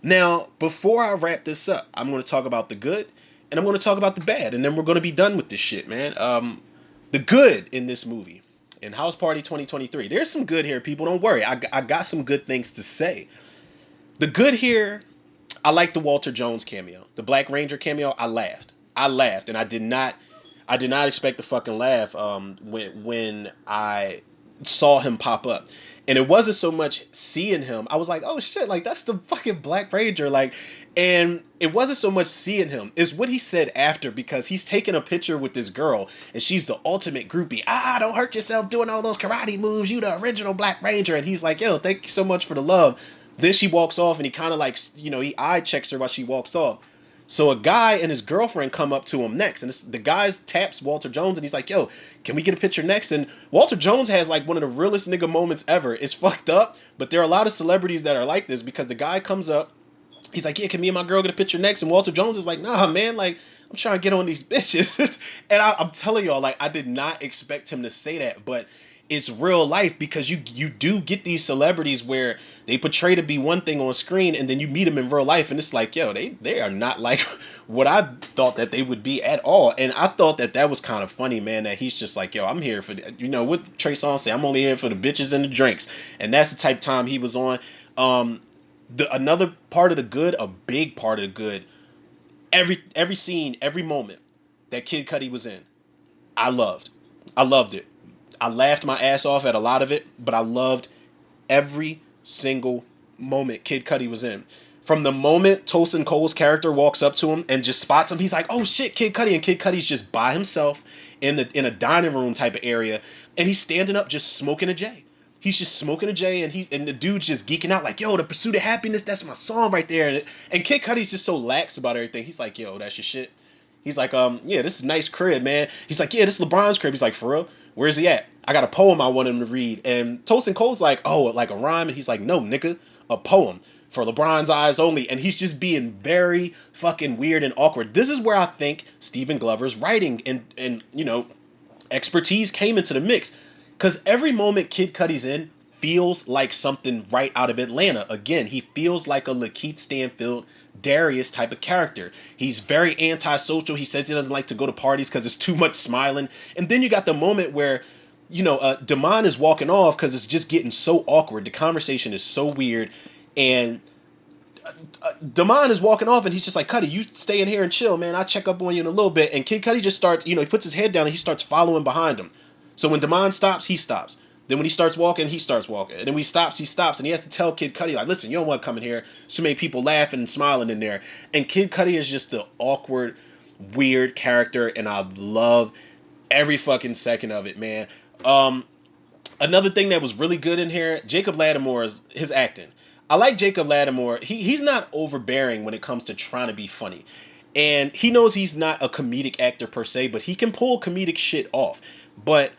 Now, before I wrap this up, I'm going to talk about the good, and I'm going to talk about the bad, and then we're going to be done with this shit, man. The good in this movie, in House Party 2023, there's some good here, people. Don't worry. I got some good things to say. The good here, I like the Walter Jones cameo. The Black Ranger cameo, I laughed, and I did not expect to fucking laugh when I saw him pop up. And it wasn't so much seeing him. I was like, oh shit, like that's the fucking Black Ranger. And it wasn't so much seeing him. It's what he said after, because he's taking a picture with this girl and she's the ultimate groupie. Don't hurt yourself doing all those karate moves. You the original Black Ranger. And he's like, yo, thank you so much for the love. Then she walks off and he kind of he eye checks her while she walks off. So a guy and his girlfriend come up to him next, and the guy taps Walter Jones, and he's like, yo, can we get a picture next? And Walter Jones has one of the realest nigga moments ever. It's fucked up, but there are a lot of celebrities that are like this, because the guy comes up, he's like, yeah, can me and my girl get a picture next? And Walter Jones is like, nah, man, I'm trying to get on these bitches. And I'm telling y'all, I did not expect him to say that, but it's real life, because you do get these celebrities where they portray to be one thing on screen, and then you meet them in real life, and it's like, yo, they are not like what I thought that they would be at all. And I thought that was kind of funny, man, that he's just like, yo, I'm here for, what Trey Songz say, I'm only here for the bitches and the drinks. And that's the type of time he was on. Another part of the good, a big part of the good, every scene, every moment that Kid Cudi was in, I loved it. I laughed my ass off at a lot of it, but I loved every single moment Kid Cudi was in. From the moment Tosin Cole's character walks up to him and just spots him, he's like, oh shit, Kid Cudi. And Kid Cudi's just by himself in a dining room type of area, and he's standing up just smoking a J. He's just smoking a J, and the dude's just geeking out like, yo, The Pursuit of Happiness, that's my song right there. And Kid Cudi's just so lax about everything. He's like, yo, that's your shit. He's like, yeah, this is a nice crib, man. He's like, yeah, this is LeBron's crib. He's like, for real? Where's he at? I got a poem I want him to read. And Tosin Cole's like, oh, like a rhyme? And he's like, no, nigga, a poem for LeBron's eyes only. And he's just being very fucking weird and awkward. This is where I think Stephen Glover's writing and expertise came into the mix. Because every moment Kid Cudi's in feels like something right out of Atlanta. Again, he feels like a Lakeith Stanfield, Darius type of character. He's very antisocial. He says he doesn't like to go to parties because it's too much smiling. And then you got the moment where Damon is walking off because it's just getting so awkward. The conversation is so weird, and Damon is walking off, and he's just like, Cuddy, you stay in here and chill, man. I'll check up on you in a little bit. And Kid Cudi just starts, he puts his head down and he starts following behind him. So when Damon stops, he stops. Then when he starts walking, he starts walking. And then when he stops. And he has to tell Kid Cudi, like, listen, you don't want to come in here. So many people laughing and smiling in there. And Kid Cudi is just the awkward, weird character, and I love every fucking second of it, man. Another thing that was really good in here, Jacob Lattimore's his acting. I like Jacob Lattimore. He's not overbearing when it comes to trying to be funny. And he knows he's not a comedic actor per se, but he can pull comedic shit off. But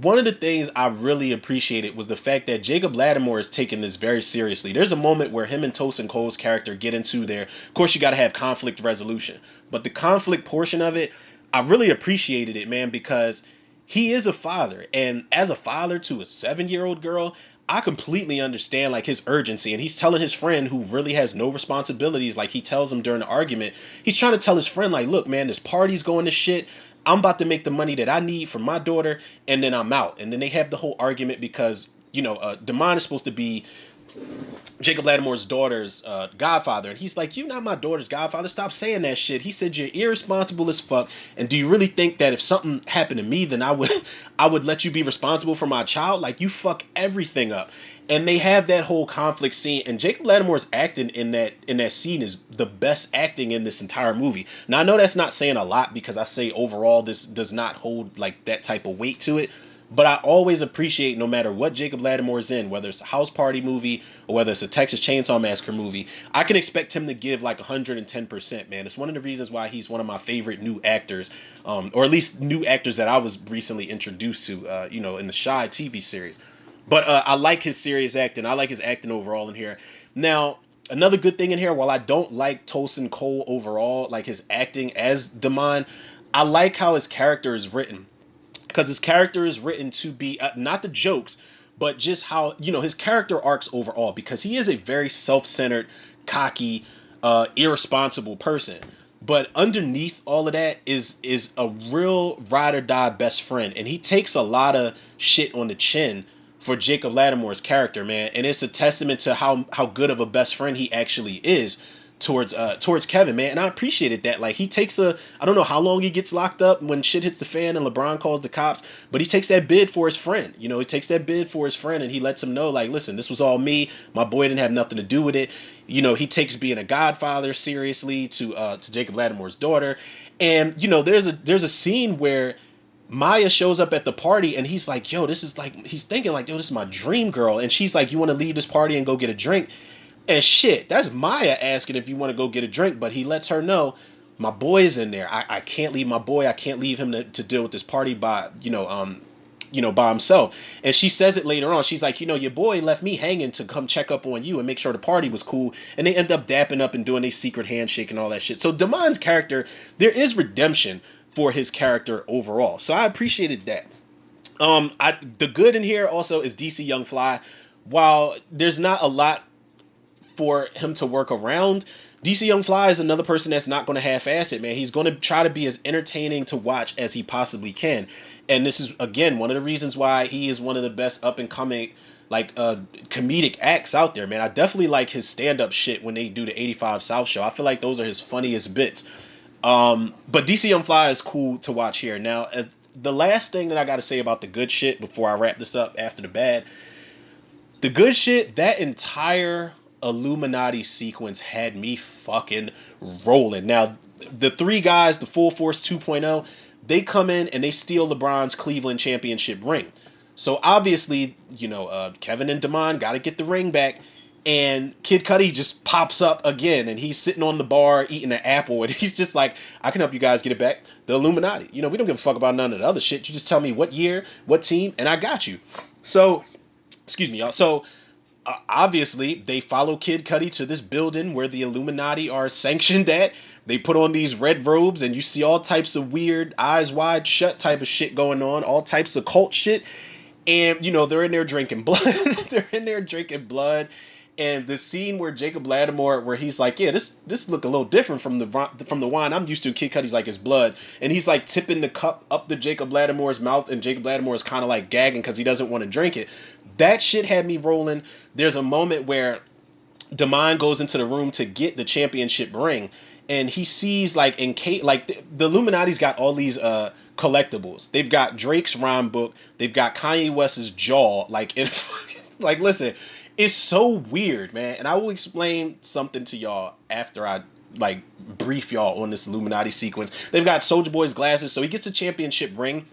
one of the things I really appreciated was the fact that Jacob Lattimore is taking this very seriously. There's a moment where him and Tosin Cole's character get into there. Of course, you got to have conflict resolution. But the conflict portion of it, I really appreciated it, man, because he is a father. And as a father to a 7-year-old girl, I completely understand like his urgency, and he's telling his friend who really has no responsibilities, like he tells him during the argument, he's trying to tell his friend like, look, man, this party's going to shit. I'm about to make the money that I need for my daughter, and then I'm out. And then they have the whole argument because, Damon is supposed to be Jacob Lattimore's daughter's godfather, and he's like, "You not my daughter's godfather. Stop saying that shit." He said, "You're irresponsible as fuck. And do you really think that if something happened to me, then I would I would let you be responsible for my child? Like you fuck everything up." And they have that whole conflict scene, and Jacob Lattimore's acting in that scene is the best acting in this entire movie. Now I know that's not saying a lot because I say overall this does not hold like that type of weight to it. But I always appreciate, no matter what Jacob Lattimore's in, whether it's a house party movie or whether it's a Texas Chainsaw Massacre movie, I can expect him to give like 110%, man. It's one of the reasons why he's one of my favorite new actors, or at least new actors that I was recently introduced to, in the Shy TV series. But I like his serious acting. I like his acting overall in here. Now, another good thing in here, while I don't like Tosin Cole overall, like his acting as Damon, I like how his character is written. Because his character is written to be not the jokes, but just how his character arcs overall. Because he is a very self-centered, cocky, irresponsible person. But underneath all of that is a real ride or die best friend, and he takes a lot of shit on the chin for Jacob Lattimore's character, man. And it's a testament to how good of a best friend he actually is towards Kevin, man. And I appreciated that. Like he takes I don't know how long he gets locked up when shit hits the fan and LeBron calls the cops, but he takes that bid for his friend. He takes that bid for his friend, and he lets him know, like, listen, this was all me. My boy didn't have nothing to do with it. He takes being a godfather seriously to Jacob Lattimore's daughter. And there's a scene where Maya shows up at the party, and he's like, yo, this is like, he's thinking like, yo, this is my dream girl. And she's like, you want to leave this party and go get a drink? And shit, that's Maya asking if you want to go get a drink, but he lets her know, my boy's in there. I can't leave my boy. I can't leave him to deal with this party by by himself. And she says it later on. She's like, your boy left me hanging to come check up on you and make sure the party was cool. And they end up dapping up and doing a secret handshake and all that shit. So Damon's character, there is redemption for his character overall. So I appreciated that. The good in here also is DC Young Fly. While there's not a lot for him to work around, DC Young Fly is another person that's not going to half-ass it, man. He's going to try to be as entertaining to watch as he possibly can. And this is, again, one of the reasons why he is one of the best up-and-coming, comedic acts out there, man. I definitely like his stand-up shit when they do the 85 South show. I feel like those are his funniest bits. But DC Young Fly is cool to watch here. Now, the last thing that I got to say about the good shit before I wrap this up after the bad, the good shit, that entire Illuminati sequence had me fucking rolling. Now, the three guys, the Full Force 2.0, they come in and they steal LeBron's Cleveland championship ring. So obviously, Kevin and Damon got to get the ring back. And Kid Cudi just pops up again, and he's sitting on the bar eating an apple, and he's just like, I can help you guys get it back. The Illuminati. We don't give a fuck about none of the other shit. You just tell me what year, what team, and I got you. So, excuse me, y'all. So, obviously, they follow Kid Cudi to this building where the Illuminati are sanctioned at. They put on these red robes, and you see all types of weird, eyes wide shut type of shit going on, all types of cult shit. And, they're in there drinking blood. They're in there drinking blood. And the scene where Jacob Lattimore, where he's like, yeah, this look a little different from the wine I'm used to. Kid Cudi's like, his blood, and he's like tipping the cup up to Jacob Lattimore's mouth, and Jacob Lattimore is kind of like gagging because he doesn't want to drink it. That shit had me rolling. There's a moment where Damon goes into the room to get the championship ring, and he sees like in Kate, like the Illuminati's got all these collectibles. They've got Drake's rhyme book. They've got Kanye West's jaw. Like in like listen, it's so weird, man. And I will explain something to y'all after I like brief y'all on this Illuminati sequence. They've got Soldier Boy's glasses, so he gets a championship ring,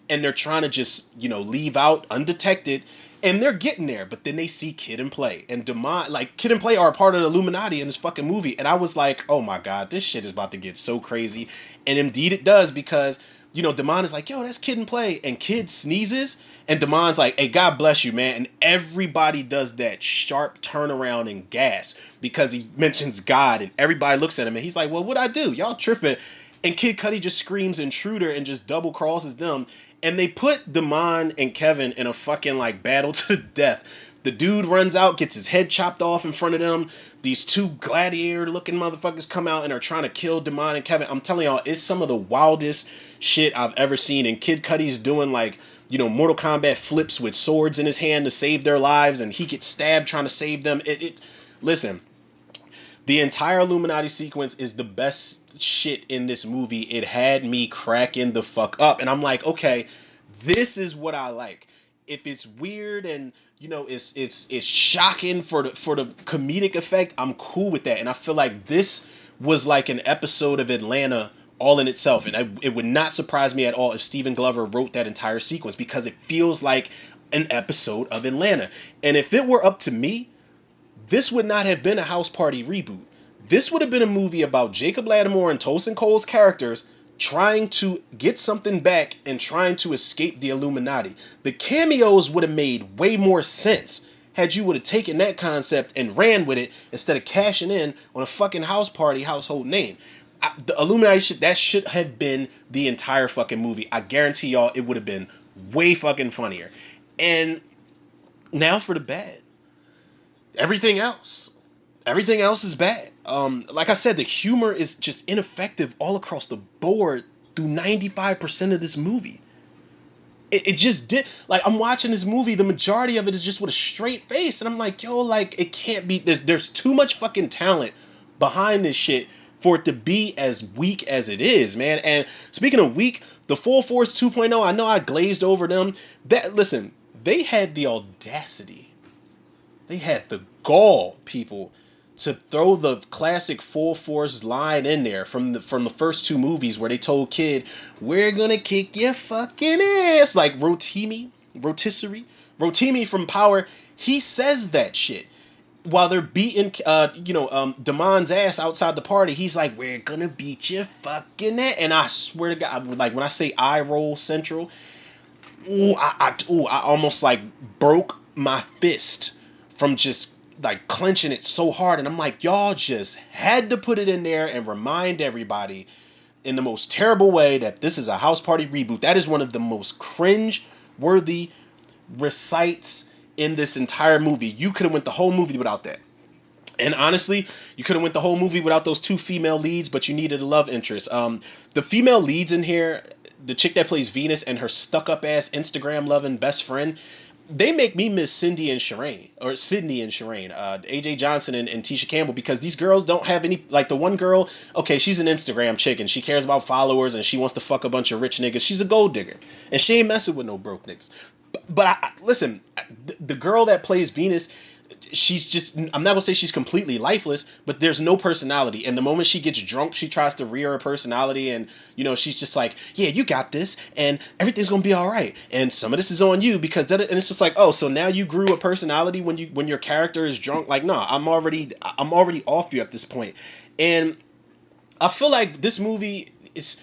and they're trying to just leave out undetected, and they're getting there, but then they see Kid and Play, and Demond, like Kid and Play are a part of the Illuminati in this fucking movie, and I was like, oh my god, this shit is about to get so crazy. And indeed it does, because Demond is like, yo, that's Kid and Play, and Kid sneezes, and Demond's like, hey, God bless you, man. And everybody does that sharp turnaround and gas because he mentions God, and everybody looks at him, and he's like, well, what'd I do? Y'all tripping. And Kid Cudi just screams intruder and just double crosses them. And they put Damon and Kevin in a fucking like battle to the death. The dude runs out, gets his head chopped off in front of them. These two gladiator looking motherfuckers come out and are trying to kill Damon and Kevin. I'm telling y'all, it's some of the wildest shit I've ever seen. And Kid Cudi's doing like, Mortal Kombat flips with swords in his hand to save their lives. And he gets stabbed trying to save them. Listen, the entire Illuminati sequence is the best shit in this movie. It had me cracking the fuck up. And I'm like, okay, this is what I like. If it's weird and it's shocking for the comedic effect, I'm cool with that. And I feel like this was like an episode of Atlanta all in itself. And it would not surprise me at all if Steven Glover wrote that entire sequence, because it feels like an episode of Atlanta. And if it were up to me, this would not have been a House Party reboot. This would have been a movie about Jacob Lattimore and Tosin Cole's characters trying to get something back and trying to escape the Illuminati. The cameos would have made way more sense had you would have taken that concept and ran with it instead of cashing in on a fucking House Party household name. The Illuminati that should have been the entire fucking movie. I guarantee y'all it would have been way fucking funnier. And now for the bad. Everything else is bad. Like I said, the humor is just ineffective all across the board through 95% of this movie. It just did. Like, I'm watching this movie, the majority of it is just with a straight face, and I'm like, yo, like, it can't be. There's too much fucking talent behind this shit for it to be as weak as it is, man. And speaking of weak, the Full Force 2.0, I know I glazed over them. Listen, they had the audacity. They had the gall, people, to throw the classic Full Force line in there from the first two movies where they told Kid, we're gonna kick your fucking ass. Like Rotimi from Power, he says that shit while they're beating Damon's ass outside the party. He's like, we're gonna beat your fucking ass. And I swear to God, like when I say eye roll central, I almost like broke my fist from just like clenching it so hard. And I'm like, y'all just had to put it in there and remind everybody in the most terrible way that this is a House Party reboot. That is one of the most cringe worthy recites in this entire movie. You could have went the whole movie without that. And honestly, you could have went the whole movie without those two female leads, but you needed a love interest. The female leads in here, the chick that plays Venus and her stuck-up ass Instagram loving best friend, they make me miss Sydney and Shireen, AJ Johnson and Tisha Campbell, because these girls don't have any, like the one girl, okay, she's an Instagram chick and she cares about followers and she wants to fuck a bunch of rich niggas. She's a gold digger and she ain't messing with no broke niggas. But listen, the girl that plays Venus, she's just, I'm not gonna say she's completely lifeless, but there's no personality. And the moment she gets drunk, she tries to rear her personality, and she's just like, yeah, you got this and everything's gonna be all right, and some of this is on you because that. And it's just like, oh, so now you grew a personality when your character is drunk. Like, no, I'm already off you at this point. And I feel like this movie is,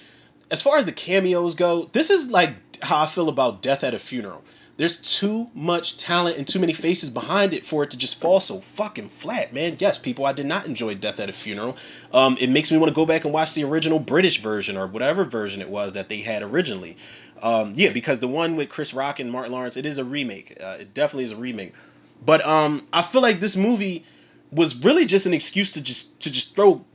as far as the cameos go, this is like how I feel about Death at a Funeral. There's too much talent and too many faces behind it for it to just fall so fucking flat, man. Yes, people, I did not enjoy Death at a Funeral. It makes me want to go back and watch the original British version or whatever version it was that they had originally. Because the one with Chris Rock and Martin Lawrence, it is a remake. It definitely is a remake. But I feel like this movie was really just an excuse to just throw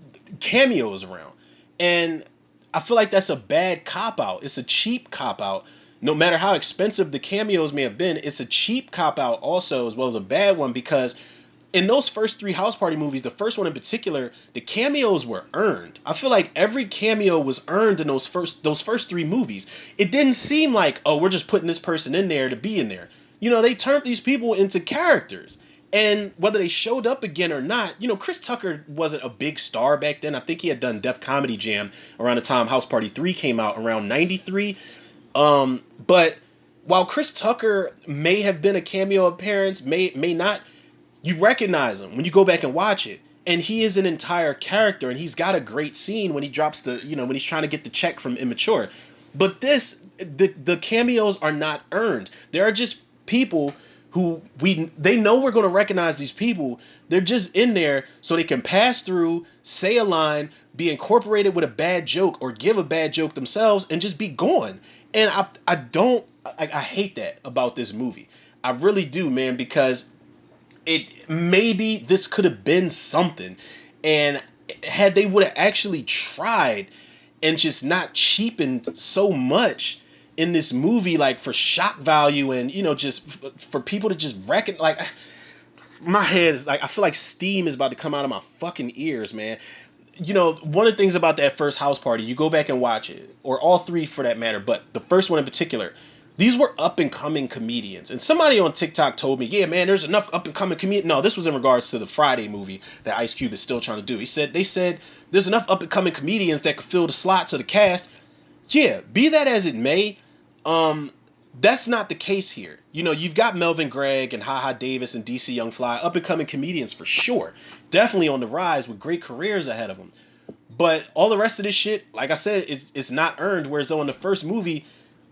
cameos around. And I feel like that's a bad cop out. It's a cheap cop out. No matter how expensive the cameos may have been, it's a cheap cop out also, as well as a bad one, because in those first three House Party movies, the first one in particular, the cameos were earned. I feel like every cameo was earned in those first three movies. It didn't seem like, oh, we're just putting this person in there to be in there. They turned these people into characters. And whether they showed up again or not, Chris Tucker wasn't a big star back then. I think he had done Def Comedy Jam around the time House Party 3 came out, around 93. But while Chris Tucker may have been a cameo appearance, may not, you recognize him when you go back and watch it. And he is an entire character, and he's got a great scene when he drops when he's trying to get the check from Immature. But the cameos are not earned. There are just people who they know we're going to recognize these people. They're just in there so they can pass through, say a line, be incorporated with a bad joke, or give a bad joke themselves, and just be gone. And I hate that about this movie. I really do, man, because maybe this could have been something, and had they would have actually tried and just not cheapened so much in this movie, like for shock value, and just for people to just reckon, like, my head is like, I feel like steam is about to come out of my fucking ears, man. One of the things about that first House Party, you go back and watch it, or all three for that matter, but the first one in particular, these were up and coming comedians. And somebody on TikTok told me, yeah, man, there's enough up and coming comedians. No, this was in regards to the Friday movie that Ice Cube is still trying to do. They said there's enough up and coming comedians that could fill the slots of the cast. Yeah, be that as it may, that's not the case here. You've got Melvin Gregg and Haha Davis and DC Young Fly, up and coming comedians for sure. Definitely on the rise with great careers ahead of them. But all the rest of this shit, like I said, is not earned. Whereas though in the first movie,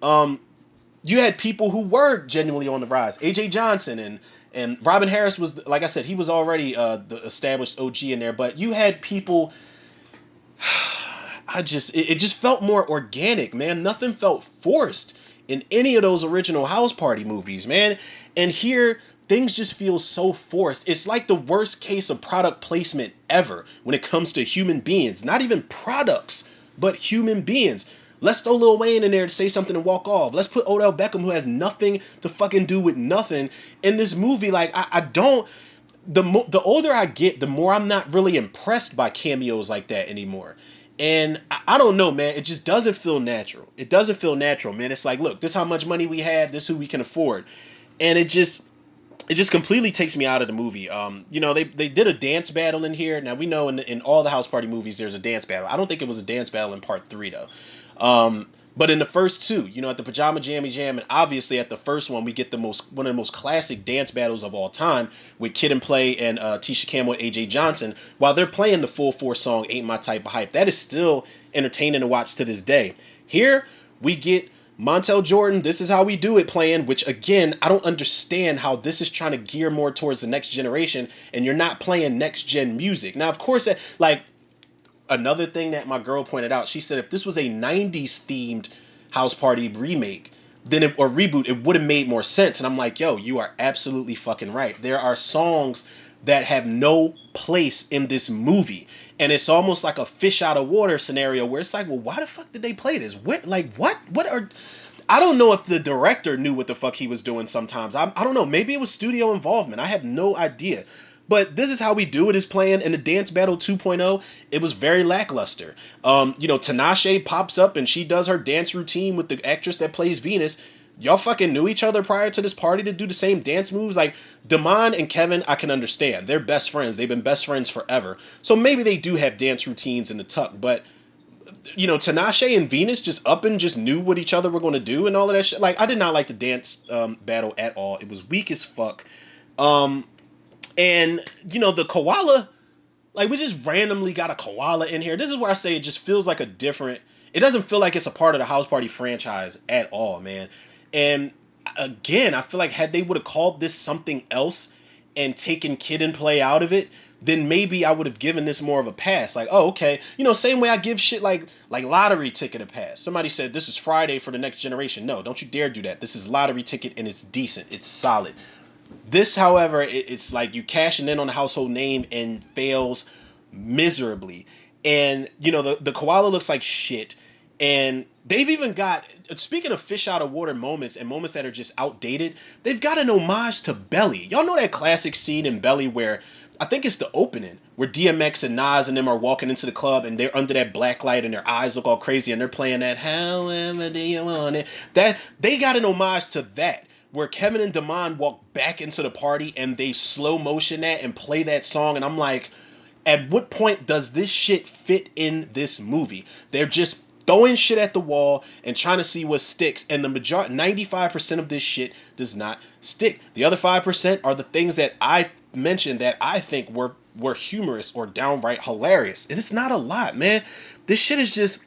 you had people who were genuinely on the rise. AJ Johnson and Robin Harris was, like I said, he was already the established OG in there. But you had people. It just felt more organic, man. Nothing felt forced in any of those original House Party movies, man. And here, things just feel so forced. It's like the worst case of product placement ever when it comes to human beings. Not even products, but human beings. Let's throw Lil Wayne in there to say something and walk off. Let's put Odell Beckham, who has nothing to fucking do with nothing, in this movie. Like, I don't... The older I get, the more I'm not really impressed by cameos like that anymore. And I don't know, man. It just doesn't feel natural. It doesn't feel natural, man. It's like, look, this is how much money we have. This is who we can afford. And it just completely takes me out of the movie. They did a dance battle in here. Now, we know in all the House Party movies, there's a dance battle. I don't think it was a dance battle in part 3, though. But in the first two, at the Pajama Jammy Jam, and obviously at the first one, we get one of the most classic dance battles of all time with Kid and Play and Tisha Campbell and AJ Johnson, while they're playing the full force song "Ain't My Type of Hype." That is still entertaining to watch to this day. Here we get Montel Jordan, "This Is How We Do It" playing, which again, I don't understand how this is trying to gear more towards the next generation, and you're not playing next gen music. Now, of course, another thing that my girl pointed out, she said if this was a 90s themed House Party remake, or reboot, it would have made more sense. And I'm like, yo, you are absolutely fucking right. There are songs that have no place in this movie. And it's almost like a fish out of water scenario where it's like, well, why the fuck did they play this? What are... I don't know if the director knew what the fuck he was doing sometimes. I don't know. Maybe it was studio involvement. I have no idea. But This Is How We Do It is playing in the Dance Battle 2.0. It was very lackluster. Tinashe pops up and she does her dance routine with the actress that plays Venus. Y'all fucking knew each other prior to this party to do the same dance moves. Like, Damon and Kevin, I can understand. They're best friends. They've been best friends forever. So maybe they do have dance routines in the tuck. But, Tinashe and Venus just up and just knew what each other were going to do and all of that shit. Like, I did not like the dance battle at all. It was weak as fuck. And, the koala, like, we just randomly got a koala in here. This is where I say it just feels like it doesn't feel like it's a part of the House Party franchise at all, man. And again, I feel like had they would have called this something else and taken Kid and Play out of it, then maybe I would have given this more of a pass. Like, oh, okay. Same way I give shit like Lottery Ticket a pass. Somebody said this is Friday for the next generation. No, don't you dare do that. This is Lottery Ticket and it's decent. It's solid. This, however, it's like you cashing in on the household name and fails miserably. And the koala looks like shit. And they've even got, speaking of fish out of water moments and moments that are just outdated, they've got an homage to Belly. Y'all know that classic scene in Belly where I think it's the opening where DMX and Nas and them are walking into the club and they're under that black light and their eyes look all crazy and they're playing that "However Do You Want It." That they got an homage to that where Kevin and Damon walk back into the party and they slow motion that and play that song, and I'm like, at what point does this shit fit in this movie? They're just throwing shit at the wall and trying to see what sticks, and the majority, 95% of this shit does not stick. The other 5% are the things that I mentioned that I think were humorous or downright hilarious, and it's not a lot, man. This shit is just,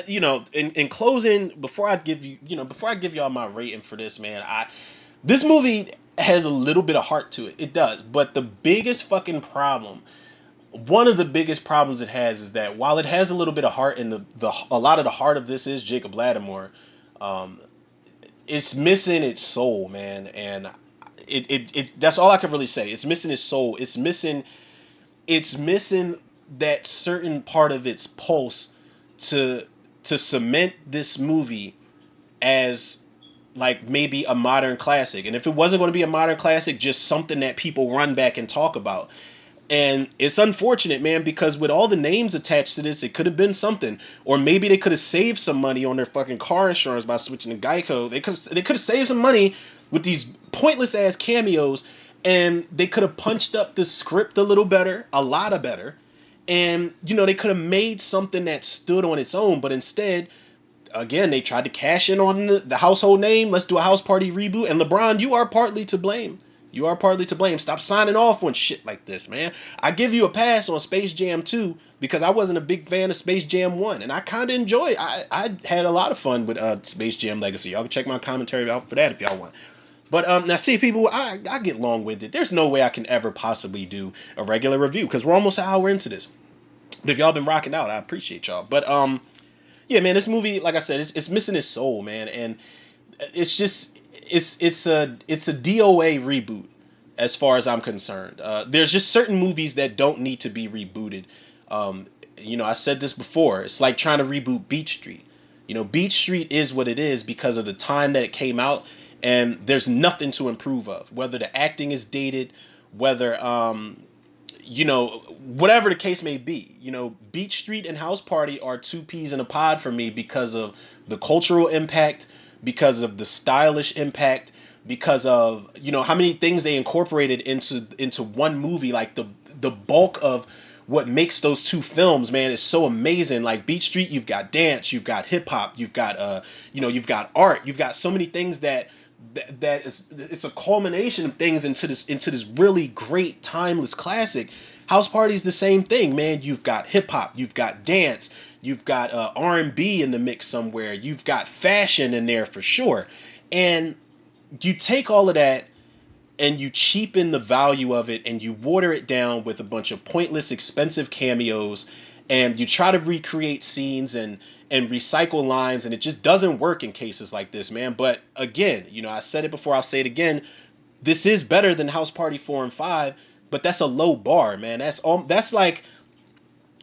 in closing, before I give y'all my rating for this, man, this movie has a little bit of heart to it. It does, but the biggest fucking problem, one of the biggest problems it has, is that while it has a little bit of heart, and a lot of the heart of this is Jacob Lattimore, um, it's missing its soul, man, and it that's all I can really say. It's missing its soul. It's missing that certain part of its pulse to cement this movie as like maybe a modern classic. And if it wasn't going to be a modern classic, just something that people run back and talk about. And it's unfortunate, man, because with all the names attached to this, it could have been something. Or maybe they could have saved some money on their fucking car insurance by switching to Geico. They could have saved some money with these pointless ass cameos, and they could have punched up the script a little better, a lot of better. And they could have made something that stood on its own, but instead, again, they tried to cash in on the household name. Let's do a house party reboot. And LeBron, you are partly to blame. You are partly to blame. Stop signing off on shit like this, man. I give you a pass on Space Jam 2 because I wasn't a big fan of Space Jam 1, and I kind of enjoy it. I had a lot of fun with Space Jam Legacy. Y'all can check my commentary out for that if y'all want. But now, see, people, I get long-winded. There's no way I can ever possibly do a regular review because we're almost an hour into this. But if y'all been rocking out, I appreciate y'all. But yeah, man, this movie, like I said, it's missing its soul, man, and it's just it's a DOA reboot as far as I'm concerned. There's just certain movies that don't need to be rebooted. I said this before. It's like trying to reboot Beach Street. Beach Street is what it is because of the time that it came out, and there's nothing to improve of. Whether the acting is dated, whether whatever the case may be, Beach Street and House Party are two peas in a pod for me because of the cultural impact, because of the stylish impact, because of how many things they incorporated into one movie. Like the bulk of what makes those two films, man, is so amazing. Like Beach Street, you've got dance, you've got hip hop, you've got you've got art, you've got so many things that it's a culmination of things into this really great timeless classic. House Party is the same thing, man. You've got hip hop, you've got dance, you've got R&B in the mix somewhere, you've got fashion in there for sure, and you take all of that and you cheapen the value of it and you water it down with a bunch of pointless expensive cameos, and you try to recreate scenes and recycle lines, and it just doesn't work in cases like this, man. But again, I said it before, I'll say it again. This is better than House Party 4 and 5, but that's a low bar, man. That's like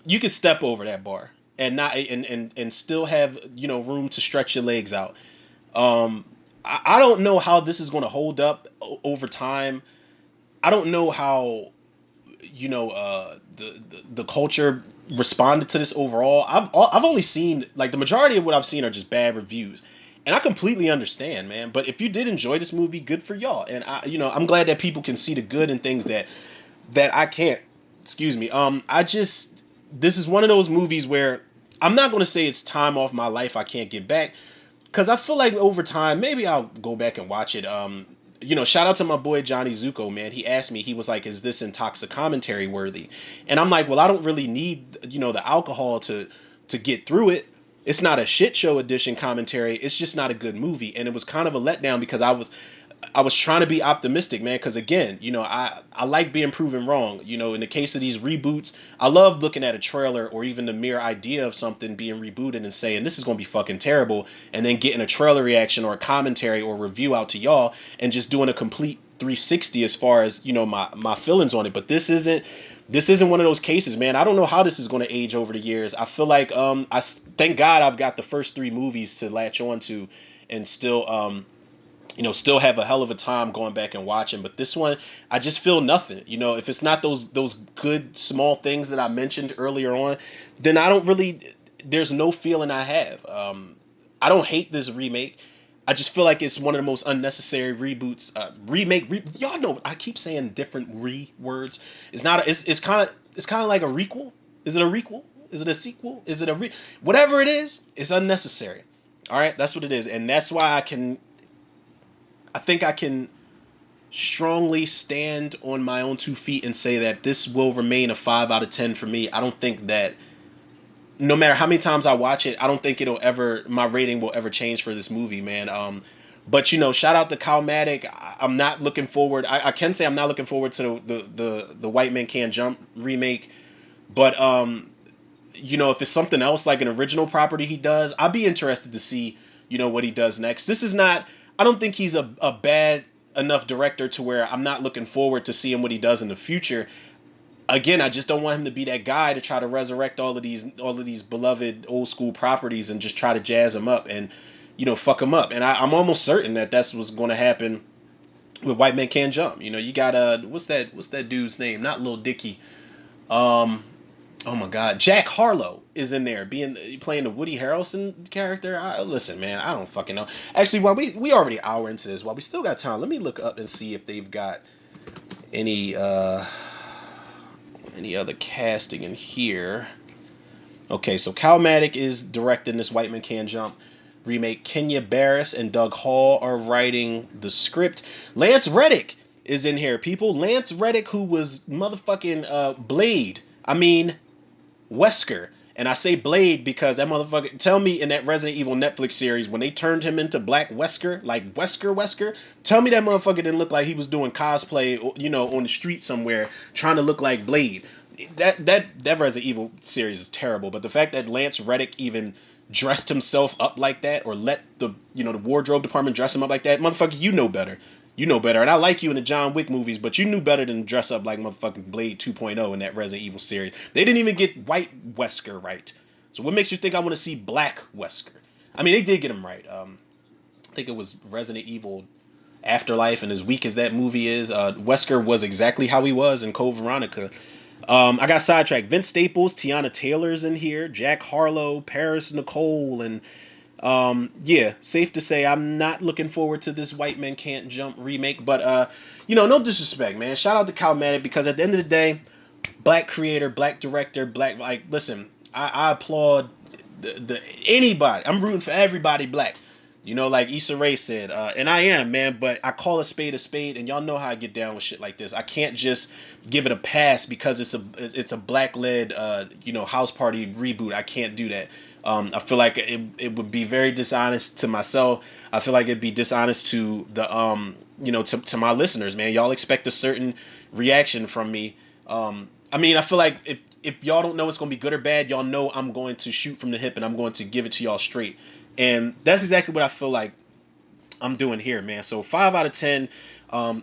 you can step over that bar and not and still have room to stretch your legs out. I don't know how this is going to hold up over time. I don't know how the culture responded to this overall. I've only seen, like, the majority of what I've seen are just bad reviews, and I completely understand, man. But if you did enjoy this movie, good for y'all. And I'm glad that people can see the good in things that I can't. Excuse me. This is one of those movies where I'm not going to say it's time off my life I can't get back, because I feel like over time maybe I'll go back and watch it. Shout out to my boy Johnny Zuko, man. He asked me, he was like, is this Intoxic commentary worthy? And I'm like, well, I don't really need the alcohol to get through it. It's not a shit show edition commentary. It's just not a good movie. And it was kind of a letdown because I was trying to be optimistic, man, because again, I like being proven wrong. In the case of these reboots, I love looking at a trailer or even the mere idea of something being rebooted and saying this is going to be fucking terrible, and then getting a trailer reaction or a commentary or review out to y'all and just doing a complete 360 as far as my feelings on it. But this isn't one of those cases, man. I don't know how this is going to age over the years. I feel like thank God I've got the first three movies to latch on to, and still have a hell of a time going back and watching. But this one, I just feel nothing. If it's not those good small things that I mentioned earlier on, then I don't really. There's no feeling I have. I don't hate this remake. I just feel like it's one of the most unnecessary reboots. Y'all know I keep saying different words. It's not. It's kind of like a requel. Is it a requel? Is it a sequel? Is it whatever it is? It's unnecessary. All right, that's what it is, and that's why I think I can strongly stand on my own 2 feet and say that this will remain a 5 out of 10 for me. I don't think that no matter how many times I watch it, I don't think my rating will ever change for this movie, man. But shout out to Calmatic. I'm not looking forward. I can say I'm not looking forward to the White Man Can't Jump remake. But if it's something else like an original property he does, I'll be interested to see what he does next. This is not. I don't think he's a bad enough director to where I'm not looking forward to seeing what he does in the future. Again, I just don't want him to be that guy to try to resurrect all of these beloved old school properties and just try to jazz them up and fuck them up. And I'm almost certain that that's what's going to happen with White Man Can't Jump. You got what's that dude's name? Not Lil Dicky. Oh my God, Jack Harlow is in there playing the Woody Harrelson character. Listen, man, I don't fucking know. Actually, while we already an hour into this, while we still got time, let me look up and see if they've got any other casting in here. Okay, so Calmatic is directing this White Man Can't Jump remake. Kenya Barris and Doug Hall are writing the script. Lance Reddick is in here, people. Lance Reddick, who was motherfucking Blade. I mean, Wesker. And I say Blade because that motherfucker, tell me in that Resident Evil Netflix series, when they turned him into Black Wesker, like Wesker, tell me that motherfucker didn't look like he was doing cosplay, on the street somewhere, trying to look like Blade. That Resident Evil series is terrible, but the fact that Lance Reddick even dressed himself up like that, or let the wardrobe department dress him up like that, motherfucker, you know better. You know better. And I like you in the John Wick movies, but you knew better than to dress up like motherfucking Blade 2.0 in that Resident Evil series. They didn't even get white Wesker right. So what makes you think I want to see black Wesker? I mean, they did get him right. I think it was Resident Evil Afterlife, and as weak as that movie is, Wesker was exactly how he was in Code Veronica. I got sidetracked. Vince Staples, Tiana Taylor's in here, Jack Harlow, Paris Nicole, and safe to say I'm not looking forward to this White Man Can't Jump remake, but no disrespect, man. Shout out to Calmatic, because at the end of the day, black creator, black director, listen, I applaud anybody. I'm rooting for everybody black. Like Issa Rae said, and I am, man, but I call a spade, and y'all know how I get down with shit like this. I can't just give it a pass because it's a black-led, house party reboot. I can't do that. I feel like it would be very dishonest to myself. I feel like it'd be dishonest to the, to my listeners, man. Y'all expect a certain reaction from me. I feel like if y'all don't know it's going to be good or bad, y'all know I'm going to shoot from the hip and I'm going to give it to y'all straight. And that's exactly what I feel like I'm doing here, man. So 5 out of 10.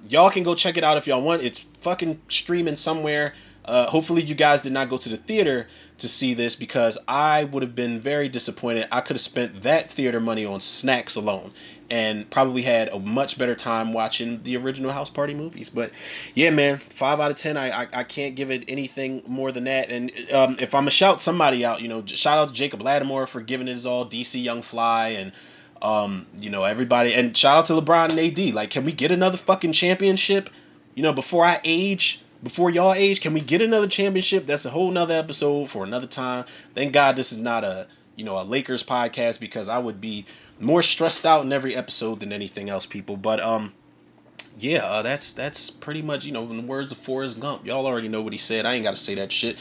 Y'all can go check it out if y'all want. It's fucking streaming somewhere. Hopefully you guys did not go to the theater to see this, because I would have been very disappointed. I could have spent that theater money on snacks alone and probably had a much better time watching the original House Party movies. But yeah, man, 5 out of 10. I can't give it anything more than that. And if I'm gonna shout somebody out, shout out to Jacob Lattimore for giving it his all, DC Young Fly, and everybody, and shout out to LeBron and AD. Like, can we get another fucking championship? Before y'all age, can we get another championship? That's a whole nother episode for another time. Thank God this is not a Lakers podcast, because I would be more stressed out in every episode than anything else, people. But that's pretty much, in the words of Forrest Gump. Y'all already know what he said. I ain't got to say that shit.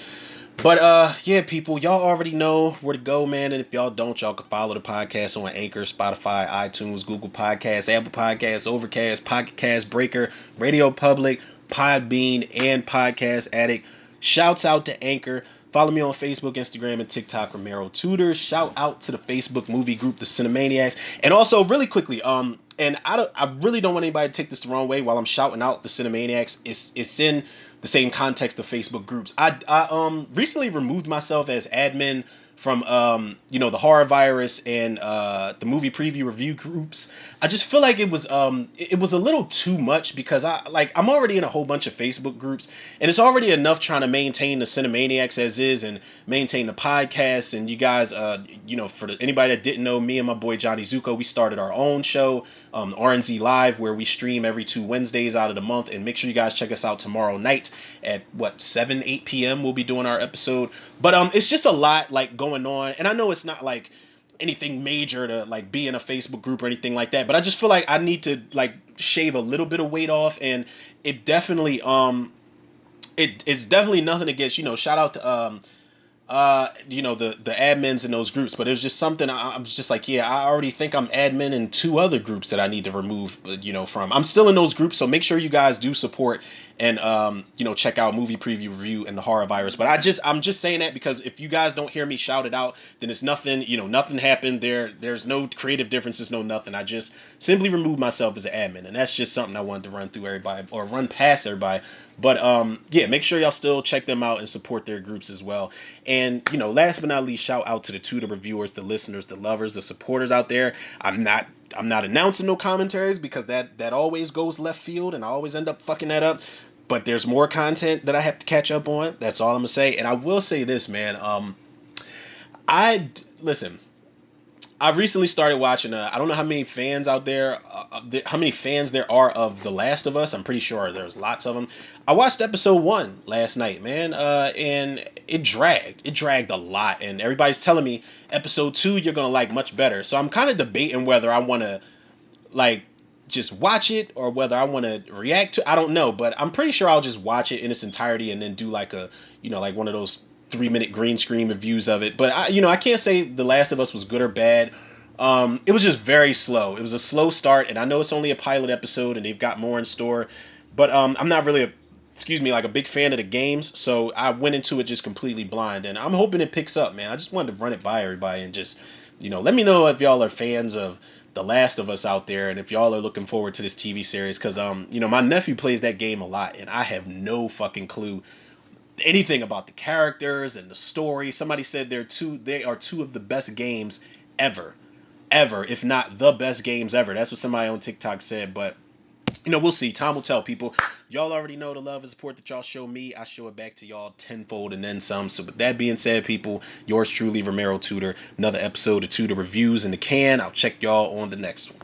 But people, y'all already know where to go, man. And if y'all don't, y'all can follow the podcast on Anchor, Spotify, iTunes, Google Podcasts, Apple Podcasts, Overcast, Pocket Cast, Breaker, Radio Public, Podbean, and Podcast Addict. Shouts out to Anchor. Follow me on Facebook, Instagram, and TikTok, Romero Tudor. Shout out to the Facebook movie group, the Cinemaniacs. And also, really quickly, and I really don't want anybody to take this the wrong way while I'm shouting out the Cinemaniacs. It's in the same context of Facebook groups. I recently removed myself as admin from the horror virus and the movie preview review groups. I just feel like it was a little too much because I'm already in a whole bunch of Facebook groups, and it's already enough trying to maintain the Cinemaniacs as is and maintain the podcast. And you guys, for anybody that didn't know, me and my boy Johnny Zuko, we started our own show, RNZ Live, where we stream every 2 Wednesdays out of the month. And make sure you guys check us out tomorrow night at 8 p.m. We'll be doing our episode. But it's just a lot like going on, and I know it's not like anything major to like be in a Facebook group or anything like that, but I just feel like I need to like shave a little bit of weight off. And it definitely it's definitely nothing against, shout out to the admins in those groups, but it was just something I was just like, yeah, I already think I'm admin in 2 other groups that I need to remove, from. I'm still in those groups, so make sure you guys do support and check out movie preview review and the horror virus. But I'm just saying that because if you guys don't hear me shout it out, then it's nothing, nothing happened there. There's no creative differences, no nothing. I just simply removed myself as an admin, and that's just something I wanted to run through everybody or run past everybody. But yeah, make sure y'all still check them out and support their groups as well. And last but not least, shout out to the Tudor reviewers, the listeners, the lovers, the supporters out there. I'm not announcing no commentaries because that always goes left field and I always end up fucking that up. But there's more content that I have to catch up on. That's all I'm gonna say. And I will say this, man. Listen. I recently started watching. I don't know how many fans out there, how many fans there are of The Last of Us. I'm pretty sure there's lots of them. I watched episode 1 last night, man, and it dragged. It dragged a lot, and everybody's telling me episode 2 you're gonna like much better. So I'm kind of debating whether I want to like just watch it or whether I want to react to. I don't know, but I'm pretty sure I'll just watch it in its entirety and then do like a like one of those 3-minute green screen reviews of it. But I can't say The Last of Us was good or bad. It was just very slow. It was a slow start, and I know it's only a pilot episode and they've got more in store. But I'm not really like a big fan of the games, so I went into it just completely blind, and I'm hoping it picks up, man. I just wanted to run it by everybody and just let me know if y'all are fans of The Last of Us out there, and if y'all are looking forward to this TV series, because my nephew plays that game a lot, and I have no fucking clue anything about the characters and the story. Somebody said they are 2 of the best games ever, if not the best games ever. That's what somebody on TikTok said. But we'll see. Time will tell, people. Y'all already know the love and support that y'all show me. I show it back to y'all tenfold and then some. So with that being said, people, yours truly, Romero Tudor. Another episode of Tudor Reviews in the can. I'll check y'all on the next one.